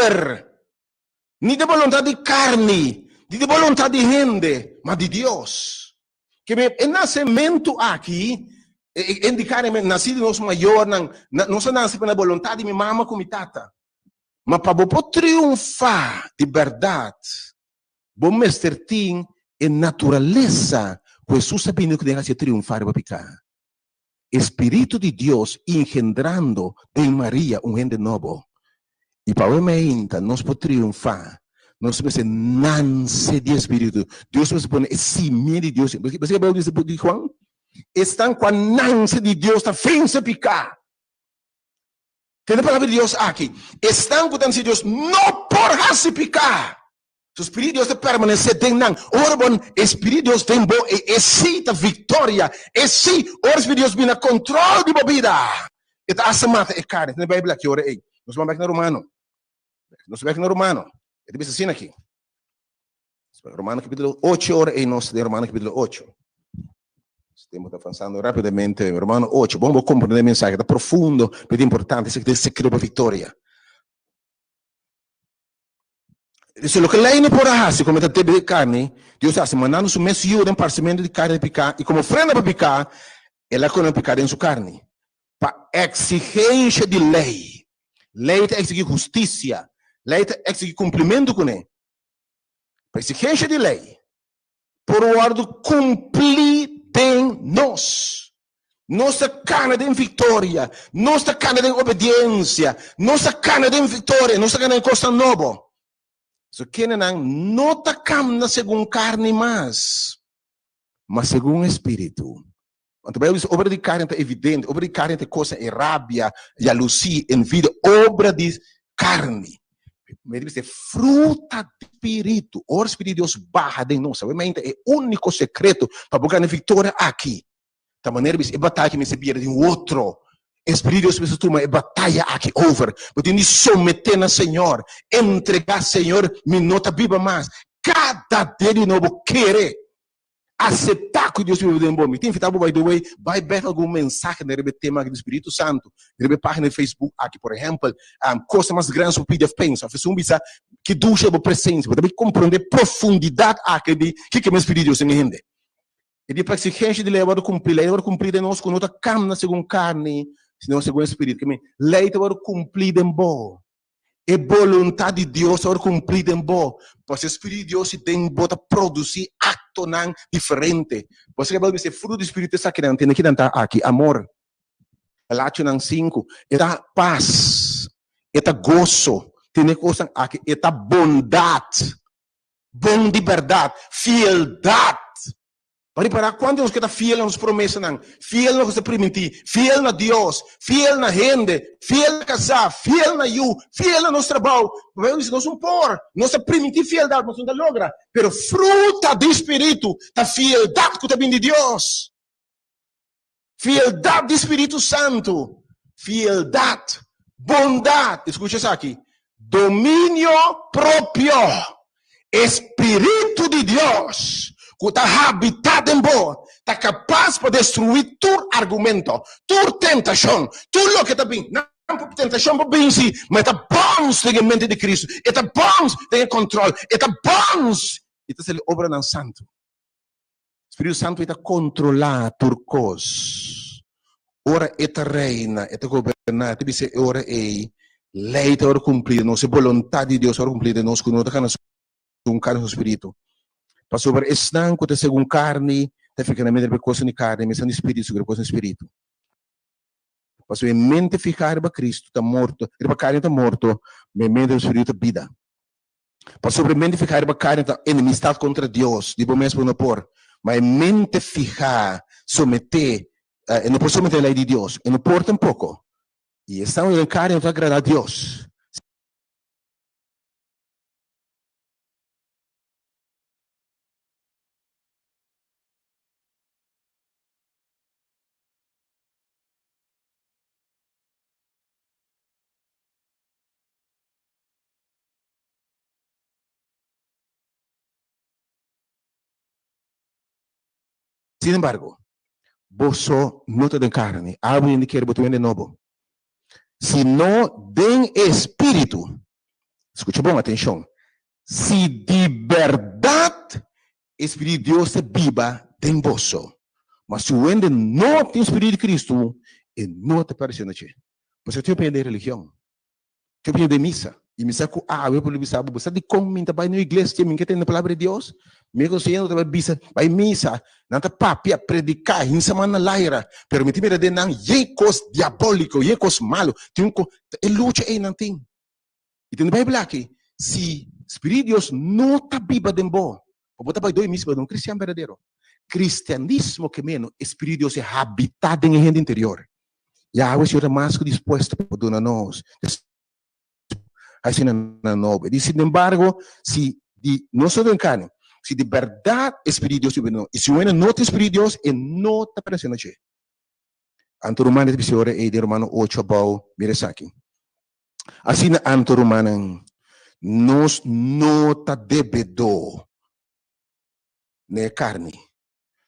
Speaker 5: nem de vontade de carne, nem de vontade de gente, mas de Deus. Que o nascimento aqui, indicar nascido nos maior, não se nasce pela vontade de minha mama com minha tata. Mas para poder triunfar de verdade, bom mestre tem a natureza, Jesus sabendo que deve se triunfar para picar. Espírito de Deus engendrando em Maria gente novo. E para o momento, nós podemos triunfar. Nós podemos nascer de Espírito. Deus vai pôr esse medo de Deus. Você que a Bíblia diz de Juan? Estão com a nasce de Deus, está fim-se picar. Tem a palavra de Deus aqui. Estão com a nasce de Deus, não por se picar. O Espírito de Deus permanece dentro. Ora, bom, Espírito de Deus tem bom e excita vitória. E sim, ora, Espírito de Deus vem a controle de bebida. E está a mata e carne. Na Bíblia aqui, ora, ei. Nós vamos aqui no Romano. Nós vamos aqui no Romano. Ele diz assim aqui. Romano capítulo 8, ora, e nós de Romano capítulo 8. Estamos avançando rapidamente. Romano 8. Vamos compreender a mensagem. Está profundo, mas é importante. Esse segredo para a vitória. Se lo que lei não pode fazer, como está teve de carne, Deus está mandando su mesmo de parcimento de carne de picar, e como frena para picar, ela não picar em sua carne. Para exigência de lei. Lei está exigir justiça. Lei está exigir cumprimento com ele. Para exigência de lei. Por ordem cumprir em nós. Nossa carne de vitória. Nossa carne de obediência. Nossa carne de vitória. Nossa carne de coisa nova. So que não está caminhando segundo carne mas segundo espírito. Então, obra de carne é evidente, obra de carne é coisa é rábia, jalusia, envidia, obra de carne. Mas diz fruta de espírito. O Espírito de Deus barra de nós. Obviamente é o único secreto para buscar a vitória aqui. Da maneira que é batalha que me se de um outro. Espírito de Deus precisa tomar a batalha aqui over. Porque me submeter no Senhor, entregar Senhor, me nota viva mais. Cada dia de novo querer aceitar que Deus vive dentro de mim. Tem que by the way, vai ver algum mensagem no tema do Espírito Santo, na página do Facebook aqui, por exemplo, coisa mais grande sobre o PDF pensa, a pessoa pensa que ducha a presença, para compreender profundidade aqui de que o Espírito de Deus me rende. E de exigência de levar a cumprir de nós com outra camna segundo carne, senão segundo Espírito. Que lei te vai cumprir em bom. É vontade de Deus vai cumprir em bom. Pois o Espírito de Deus tem bota produzir acto não diferente. Você que vai dizer fruto do Espírito está querendo tem que tentar aqui amor. Galátios 5, é paz, é gozo, tem coisa aqui, é bondade, bom de verdade, fieldade. Para quando Deus está fiel nas promessas, fiel na coisa permitir, fiel na Deus, fiel na gente, fiel na casa, fiel na fiel no nosso trabalho. Nós não por, nossa permitir fieldade, mas não logra. Pero fruta do Espírito, da fieldade que vem de Deus. Fieldade do Espírito Santo, fieldade, bondade, escucha isso aqui, domínio próprio, Espírito de Deus. Que está habitado em boa, está capaz para destruir todo argumento, toda tentação, tudo o que está bem. Não é tentação para bem sim, mas está bom ter a mente de Cristo, está bom ter controle, está bom. Então, se ele obra no Santo. O Espírito Santo está controlar por coisas. Ora, está reina, está governar, está dizer, ora, é lei, está ora cumprida, nossa vontade de Deus, ora cumprida, nós que não está um carne do Espírito. Para sobre estanco, te segundo carne, te fica na mente de coisa de carne, mas no Espírito, sobre coisa do Espírito. Para sobre mente ficar para Cristo, está morto, para carne está morto, mas mente do Espírito vida. Para sobremente ficar bacana da enemistade contra Deus, de bom mesmo não por, mas mente fijar, someter, não pode someter a lei de Deus, e não por tampouco. E estamos em carne para agradar a Deus. Sin embargo, vos no está en carne, algo en que botar de nuevo. Sino den espíritu. Escucha bom, atención. Si de verdad Espíritu de Dios se viva en vos, mas si uende no tiene Espíritu de Cristo, y no te parece noche. Pues yo te voy a de religión. Te voy a de misa. E me saco eu por misa, você de como tá vai na igreja, que tem na palavra de Deus, me conselho da misa, vai misa, não tá papia predicar, em semana laira, pero me timira de não, cos diabólico, cos malo, tem luta aí não tem. E tem na Bíblia aqui, se Espírito de Deus não tá viva de bom, vou botar para dois mismos, um cristiano verdadeiro. Cristianismo que menos, Espírito de Deus é habitado em gente interior. E a água é mais que disposto para donar-nos. Assim não. Sin embargo, si no se encarne, si de verdad Espíritu de Dios, y si uno no te Espíritu de Dios, no te aparece noche. Anto Romano de Romano 8, mira aquí. Así anto Romano, nos nota debedo ne carne.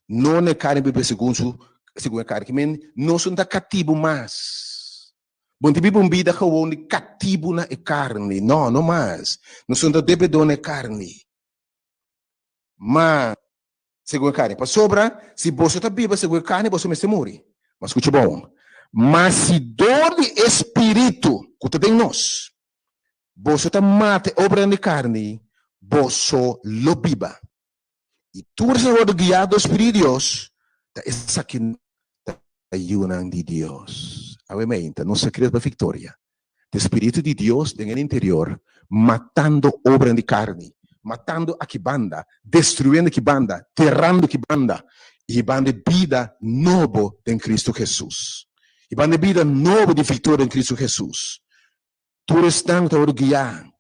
Speaker 5: No ne carne vive segundo carne, no son da cativo mais. Bom, tipo uma vida gewoon de cativo na carne. Não mais. Não são da devedor na carne. Mas, segundo a carne, para sobra, se você está vivo, segundo a carne, você se morre. Mas escute bom. Mas se dor de espírito, que tem nós, você está mate obra de carne, você lo viva. E tu és o guiado do Espírito de Deus, essa aqui ayunan de Deus. Obviamente, no secreto da vitória. O Espírito de Deus en el interior, matando obra de carne, matando a que banda, destruyendo que banda, terrando que banda, e banda de vida novo em Cristo Jesus. E banda de vida novo de vitória em Cristo Jesus. Tu estás a guiar.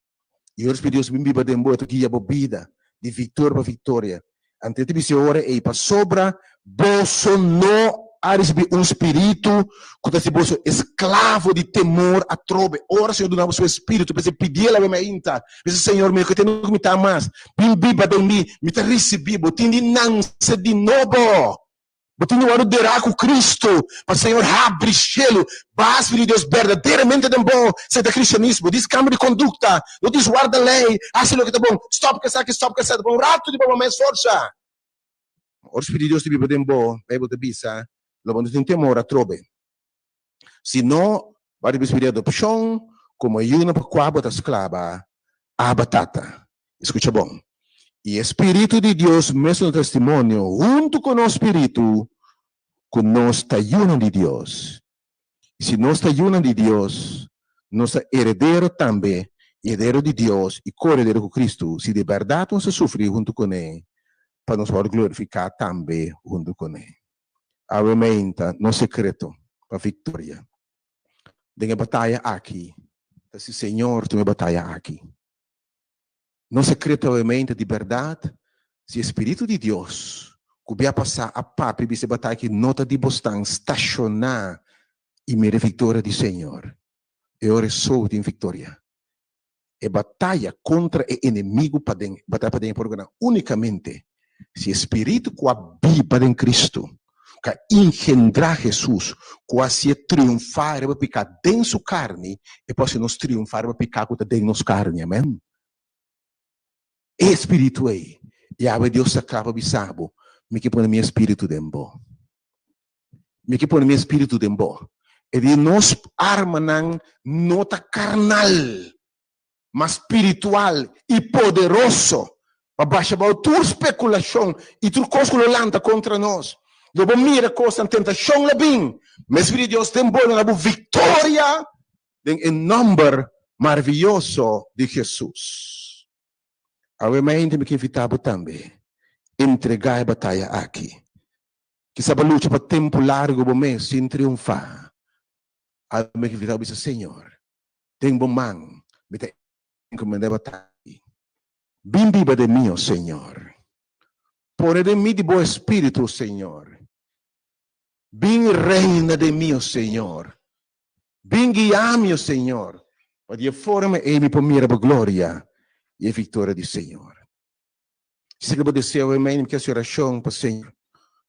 Speaker 5: E o Espírito de Deus me viva de boa, tu guia a vida, de vitória para vitória. Ante ti se ora e para sobra, vos no a receber espírito que está sendo escravo de temor a trobe. Ora, Senhor, do seu espírito, para pedir a minha inta, para Senhor, meu, que tenho que me dar mais, bem viva de mim, me ter recebido, tenho de nascer de novo, tenho de orar com Cristo, para Senhor, abre cielo, base de Deus verdadeiramente de bom, seja cristianismo, diz cambio de conduta, não diz guarda a lei, faz o que está bom, stop que está bom, rato de bom, mais força. O Espírito de Deus te vive de bom, Bíblia de bisa, quando tem temor a trobe. Se não, vai receber a adopção, como uma para quabota esclava, a batata. Escuta bom. E Espírito de Deus, mesmo no testemunho, junto com o Espírito, que nós está ayunan de Deus. E se nós está ayunan de Deus, nós é herdeiro também, herdeiro de Deus e co-herdeiro com Cristo. Se de verdade nós sofrer junto com Ele, para nós poder glorificar também junto com Ele. Aumenta no secreto para a vitória. Tem a batalha aqui. Se Senhor, tu me batalha aqui. No secreto aumenta de verdade. Se o Espírito de Deus que vai passar a papi essa batalha que nota de bostan estacionar e me vitória do Senhor. Eu sou de vitória. É batalha contra o inimigo para batalha para dentro unicamente se o Espírito que habita em Cristo que engendrar Jesus, quase triunfar para picar dentro sua carne, e pode nos triunfar para picar dentro nossa carne, amém? Espírito aí, e a Deus acaba bisabo, me que põe meu espírito dentro, me que põe meu espírito dentro, e de nos arma não nota carnal, mas espiritual e poderoso, para baixar tua especulação e tua coisa lanta contra nós. Dopo mira cosa tentação la bem, mas Espírito de Deus tem boa na vitória em nome maravilhoso de Jesus. Obviamente me invitava também entregar a batalha aqui. Que sabe luta para tempo largo bom mês sem triunfar. A me invitava disse Senhor, tem bom man, me tem encomendar batalha. Bem viva de mim, Senhor. Pone de mim de bom espírito, Senhor. Bem reina de mim, Senhor. Bem guia-me, Senhor. Para de forma e me pomira a glória e a vitória do Senhor. Se que eu desejo, amém, que a sua oração para o Senhor,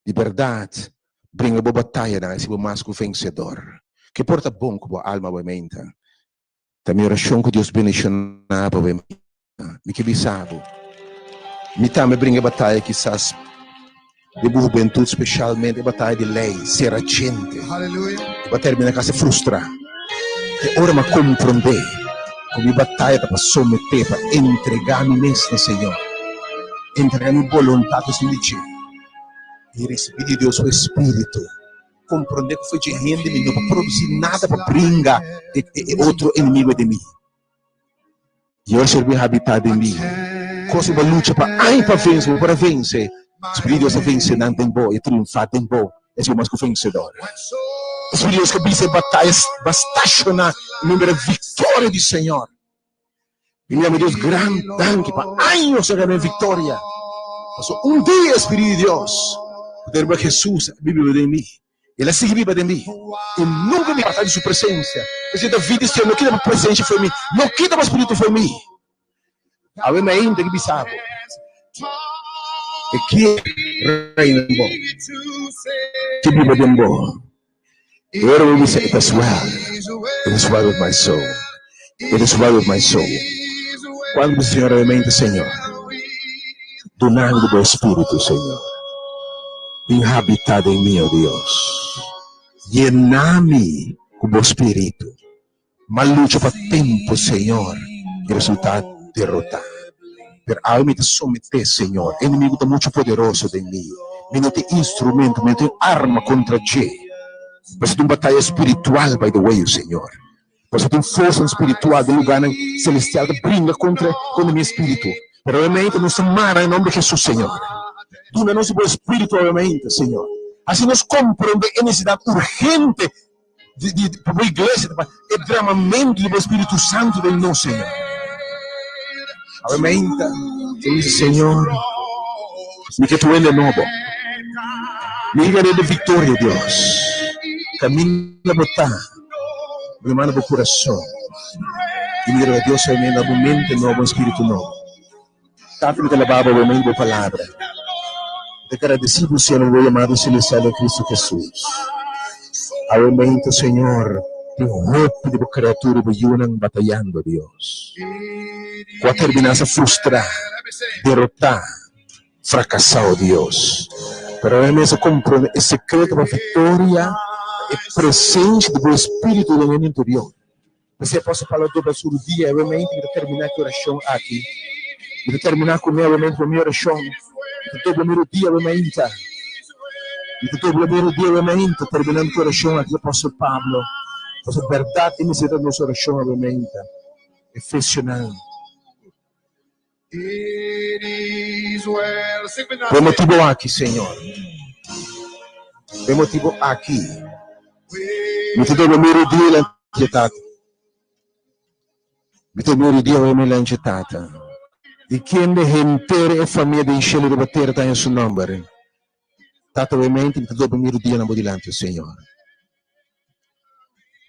Speaker 5: de verdade, brinca boa batalha, se você mais que vencedor. Que porta bom com a alma, amém. Também oração que Deus bendicionava, amém. Me que bisabo. Me também brinca batalha, quizás, de boa juventude, especialmente a batalha de lei, ser agente. Para terminar com se frustrar. Que ora me compreender. Com a batalha para someter, para entregar-me mesmo, Senhor. Entregar minha vontade, Senhor. E receber de Deus o Espírito. Compreender que foi de renda, não para produzir nada para brincar outro inimigo de mim. E eu servir habitar de mim. Coisa para luta para vencer, para vencer. Espírito Deus vence não tem bom, e triunfar tem bom. É o mais que vencedor. Espírito Deus que vence batalhas, vai estacionar número vitória do Senhor. E me Deus grande tanque para anos a minha vitória. Passou dia, Espírito de Deus, poder ver Jesus vive de mim. Ele sigue viva de mim. E nunca me apartar de sua presença. Porque David disse, não quita a presença foi mim. Não quita o Espírito foi mim. A ver, ainda que me sabe. E que reina de bom. Que viva de bom. Where will we say it as well? It is well with my soul. It is well with my soul. Quando o Senhor realmente, Senhor, donando do Espírito, Senhor, inhabitado em mim, ó Deus, llenar-me com o Espírito, mas luta para tempo, Senhor, e resultado derrotar. Per alma te someter, Senhor, inimigo está muito poderoso de mim, me não tem instrumento, me não tem arma contra ti. Mas tem uma batalha espiritual, by the way, Senhor. Mas tem força espiritual do lugar celestial que brinca contra o meu espírito. Mas realmente nos amara em nome de Jesus, Senhor. Duna-nos o espírito, realmente, Senhor. Assim nos compreende a necessidade urgente para a igreja, o derramamento do Espírito Santo de nós, Senhor. Realmente, Senhor, me que tu és de novo. Me daré de vitória, Deus. Caminho a botar, me manda para o coração. E me a Deus realmente dá um mente novo, um espírito novo. Tanto que levava realmente a palavra. De agradecido, Senhor, o amado celestial de Cristo Jesus. Realmente, Senhor, tem roupa de criatura que estão batalhando, Deus. Quando terminasse a frustrar, derrotar, fracassar, Deus. Pero realmente, compreende o secreto da vitória. É presente do Espírito do meu interior. Você pode falar do seu dia, realmente, e terminar a oração aqui. E terminar com realmente a minha oração. E todo o primeiro dia, realmente. E todo o primeiro dia, realmente, terminando a oração aqui, apóstolo Pablo. Essa verdade e misericórdia da nossa oração, realmente. É funcional. Por motivo aqui, Senhor. Por motivo aqui. Mi ti devo meridire l'angetata. Mi ti meridire l'angetata. Di chi ne hentere e famiglia di cielo di battere tanto sul nome. Tato ovviamente mi ti devo meridire na bodilante, Signore.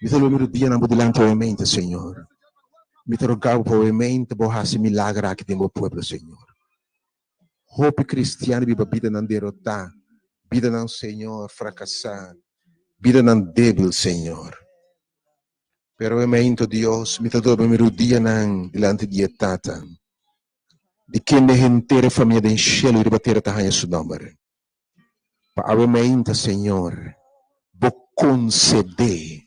Speaker 5: Mi ti devo meridire na bodilante ovviamente, Signore. Mi ti rogavo ovviamente borrasse milagre aqui dentro do povo, Signore. Hope cristiani viva vida não derrotar, vida não, Senhor, fracassar. Vida não débil, Senhor. Pero realmente, Deus, me dá o meu dia diante de Tata. De quem de inteira família de cielo e bater a tahanha su nome. Para realmente, Senhor, vou conceder,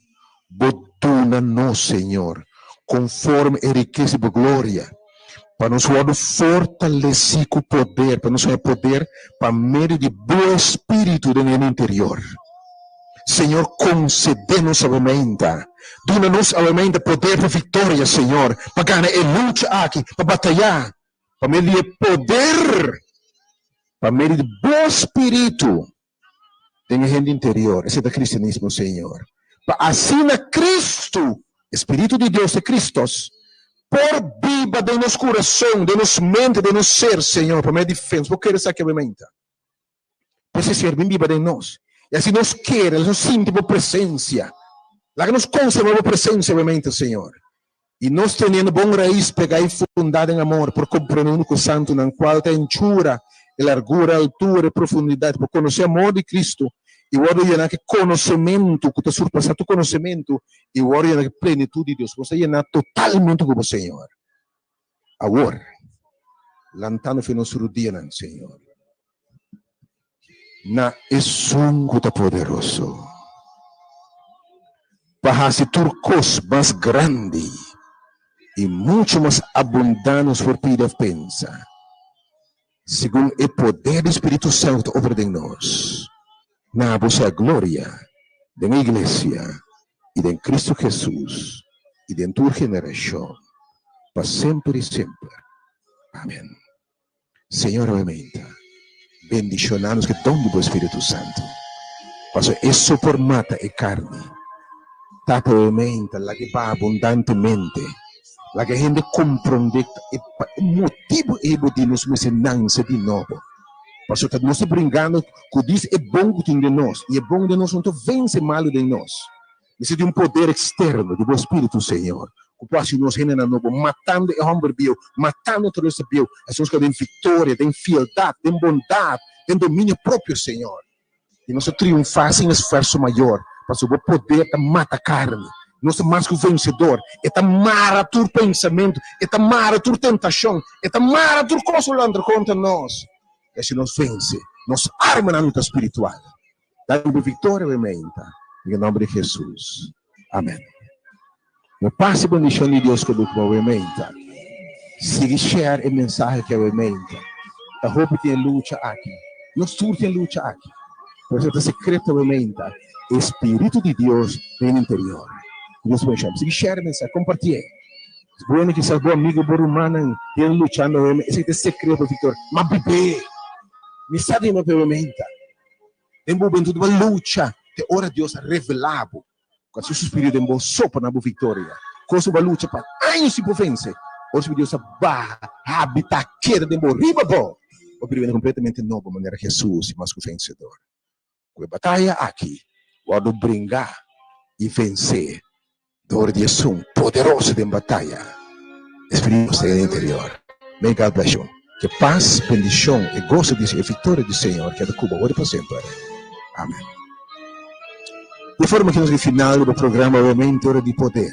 Speaker 5: vou donar-nos, Senhor, conforme a riqueza e glória, para nos fortalecer com poder, para nos ter poder, para meio de bom espírito no interior. Senhor, concede-nos aumenta. Dona-nos aumenta poder de vitória, Senhor. Para ganhar a luta aqui, para batalhar. para meio de poder, para meio de bom espírito, tem a gente interior. Esse é o cristianismo, Senhor. Para assim na Cristo, Espírito de Deus, de Cristos, por viva de nosso coração, de nossa mente, de nosso ser, Senhor, para meio de defesa, porque Ele sabe que obviamente. Para ser bem viva de nós. E assim nós queremos, nós sentimos a presença. Lá que nós conservamos a presença, obviamente, Senhor. E nós tendo bom raiz, pegar e fundada em amor, por compreender o único santo, na qual tem anchura, largura, altura e profundidade, por conhecer o amor de Cristo. E o oro que conhecimento, que está surpassando o conhecimento, e o oro que plenitude de Deus. Você llenar totalmente com o Senhor. Agora, lantando foi nosso dia, Senhor. Na esum que está poderoso. Para se turcos mais grande e muito mais abundante por pida pensa. Segundo o poder do Espírito Santo obra em nós. Na vossa glória da igreja e de Cristo Jesus e de tua geração para sempre e sempre. Amém. Senhor, aumenta. Bendicionanos que dom do Espírito Santo. Passo isso por mata e carne. Tapa aumenta, la que va abundantemente. La que a gente compreende o motivo de nos ensinança de novo. Pastor, que nós estamos brincando que diz é bom que tem de nós, e é bom de nós, não vence mal de nós. Isso é um poder externo do Espírito, Senhor. Que pode nos generar novo, matando o homem bio, matando todo esse bio. As pessoas que têm vitória, têm fieldade, têm bondade, têm domínio próprio, Senhor. E nós triunfar sem esforço maior, Pastor, o poder mata a carne. Nós somos mais que o vencedor. É mara tu pensamento, é mara tu tentação, é mara tu consolando contra nós. E se nos vence, nos arma na luta espiritual. Dá-nos vitória, aumenta. Em nome de Jesus. Amém. No passe bendição de Deus que o aumenta. Siga share a mensagem que aumenta. A roupa tem luta aqui. Nós todos temos luta aqui. Por isso, o secreto aumenta. O Espírito de Deus tem no interior. Deus vai chamar. Siga share a mensagem, compartilhe. Bueno que seu bom amigo, bom humano, tem lutando. Esse é o secreto, Victor. Mas bebê. Mi sa di movimenta. Tem momento de uma luta. Que ora Deus revelado. Com o seu espírito em sopra na vitória. Com a sua luta para anos se vence. Ora Deus vai habitar queda de riba bom. O primeiro completamente novo maneira Jesus, mas que vencedor. Com a batalha aqui, o brincar e vencer. Dor de Jesus poderoso de batalha. Espírito está no interior. May God bless you. Que paz, bendição e gozo de a vitória do Senhor que é da Cuba, hoje para sempre. Amém. De forma que no final do programa, obviamente, hora de poder.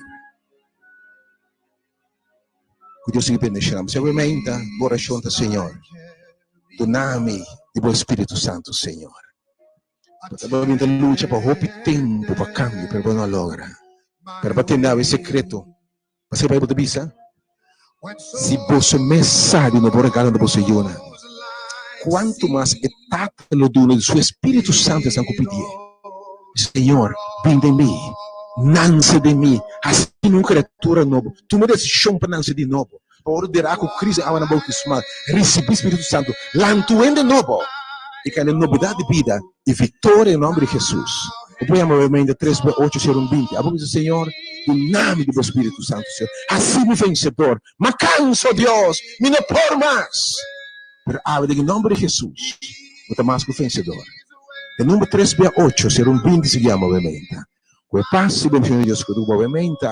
Speaker 5: Que Deus te bendiga. Se obviamente, oração do Senhor. Do nome do Espírito Santo, Senhor. Obviamente, luta para roupa e tempo, para cambio, para boa logra. Para bater o secreto. Para ser para visa. Se você mensagem no regalo de você, Yona, quanto mais etapa no dono do seu Espírito Santo estão pedindo, Senhor, vem de mim, nasce de mim, assim uma criatura nova. Tu me deixas chão para nascer de novo, para ordenar com Cristo a bautismal, receber o Espírito Santo, lantuendo de novo, e que a novidade de vida e vitória em nome de Jesus. Apoiamos obviamente 3:8:20. Abrimos o Senhor, o nome do Espírito Santo, Senhor. Assim me vencedor. Mas canso, Deus, me não por mais. Pero abre em nome de Jesus. O mais que vencedor. O número 3:8:20 se chama obviamente. Com paz e bendição de Deus que tu obviamente,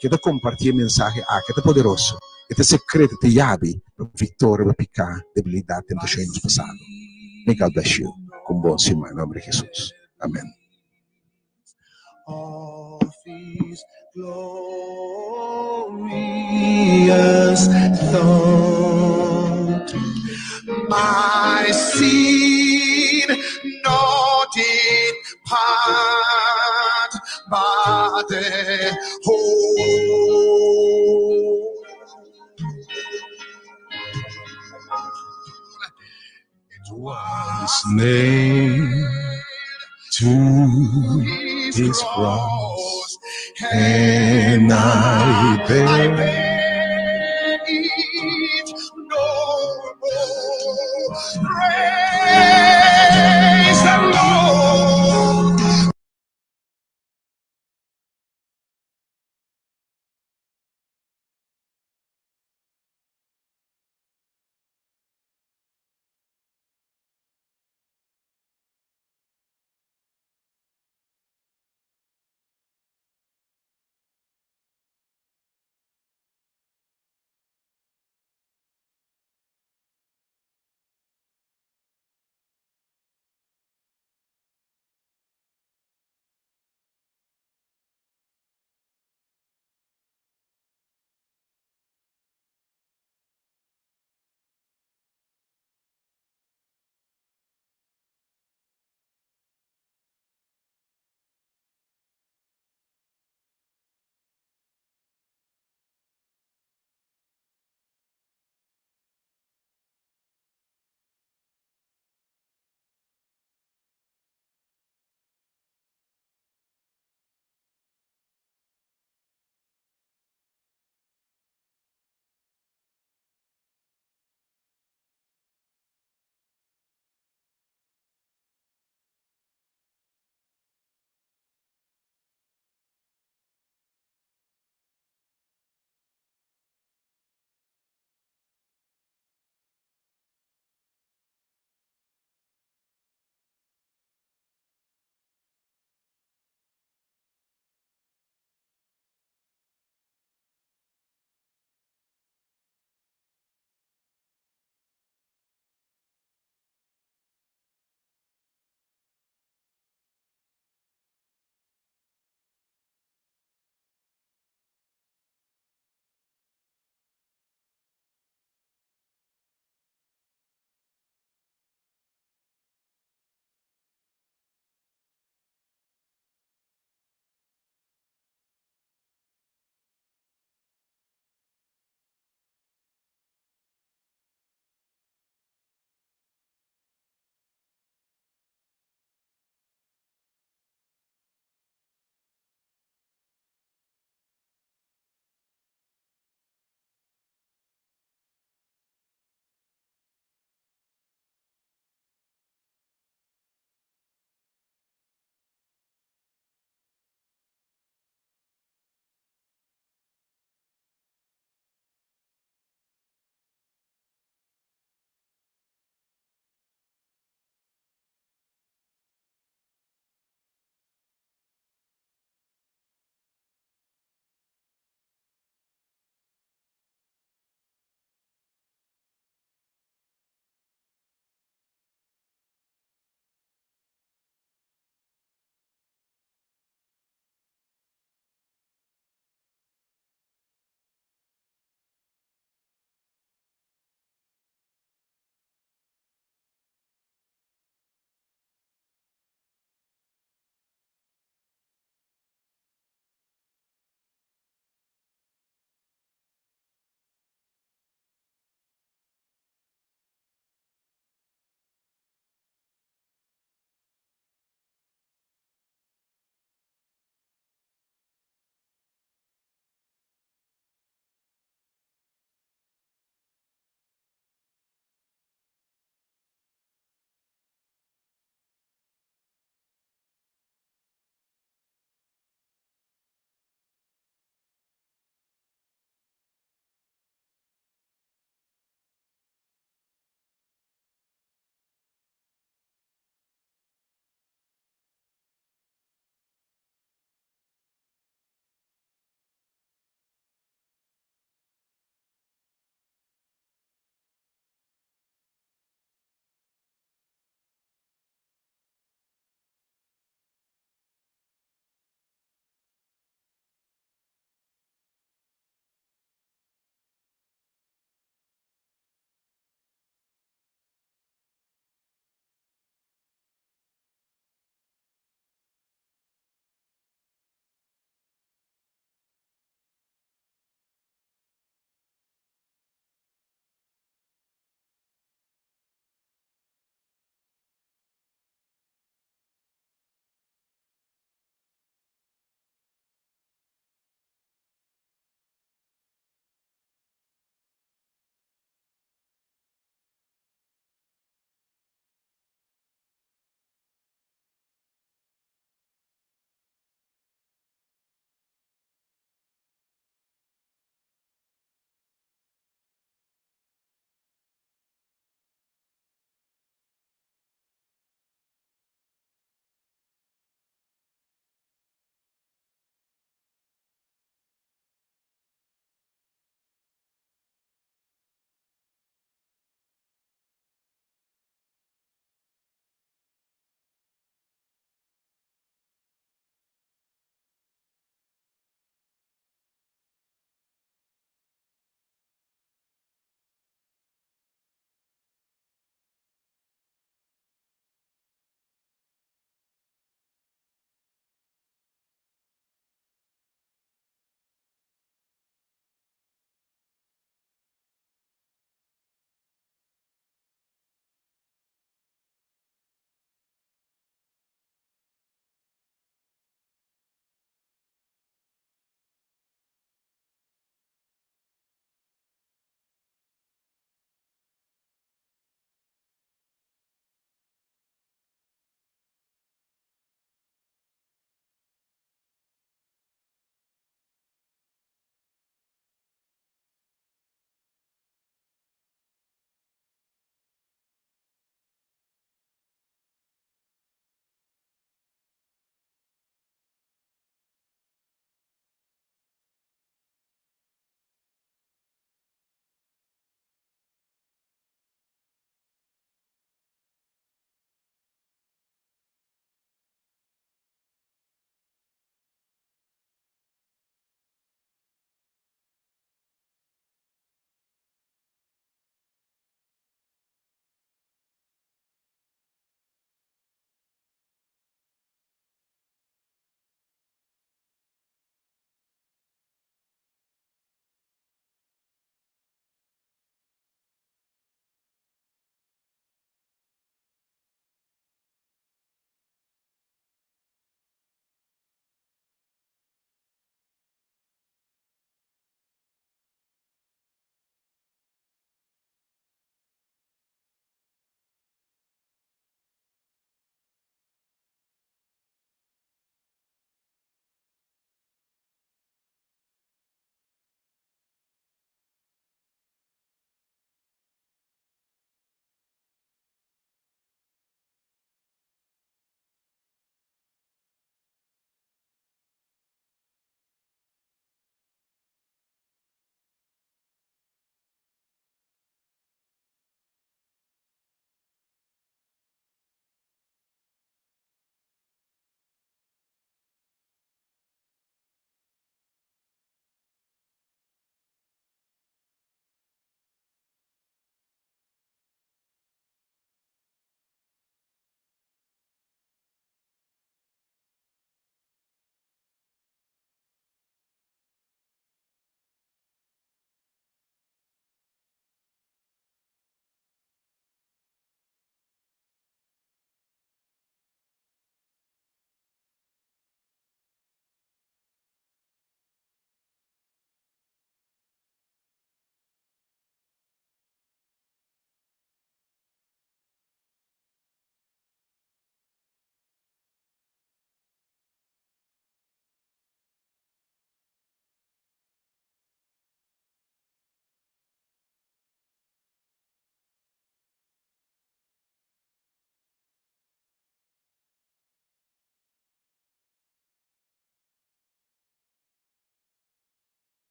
Speaker 5: que te compartilha a mensagem que é poderoso. Este secreto te chave para vitória, para picar, debilidade, tentação do passado. May God bless you. Com bom semana, em nome de Jesus. Amém.
Speaker 4: Of His glorious thought, my sin not in part, but the whole. It was nailed to His cross, and I bear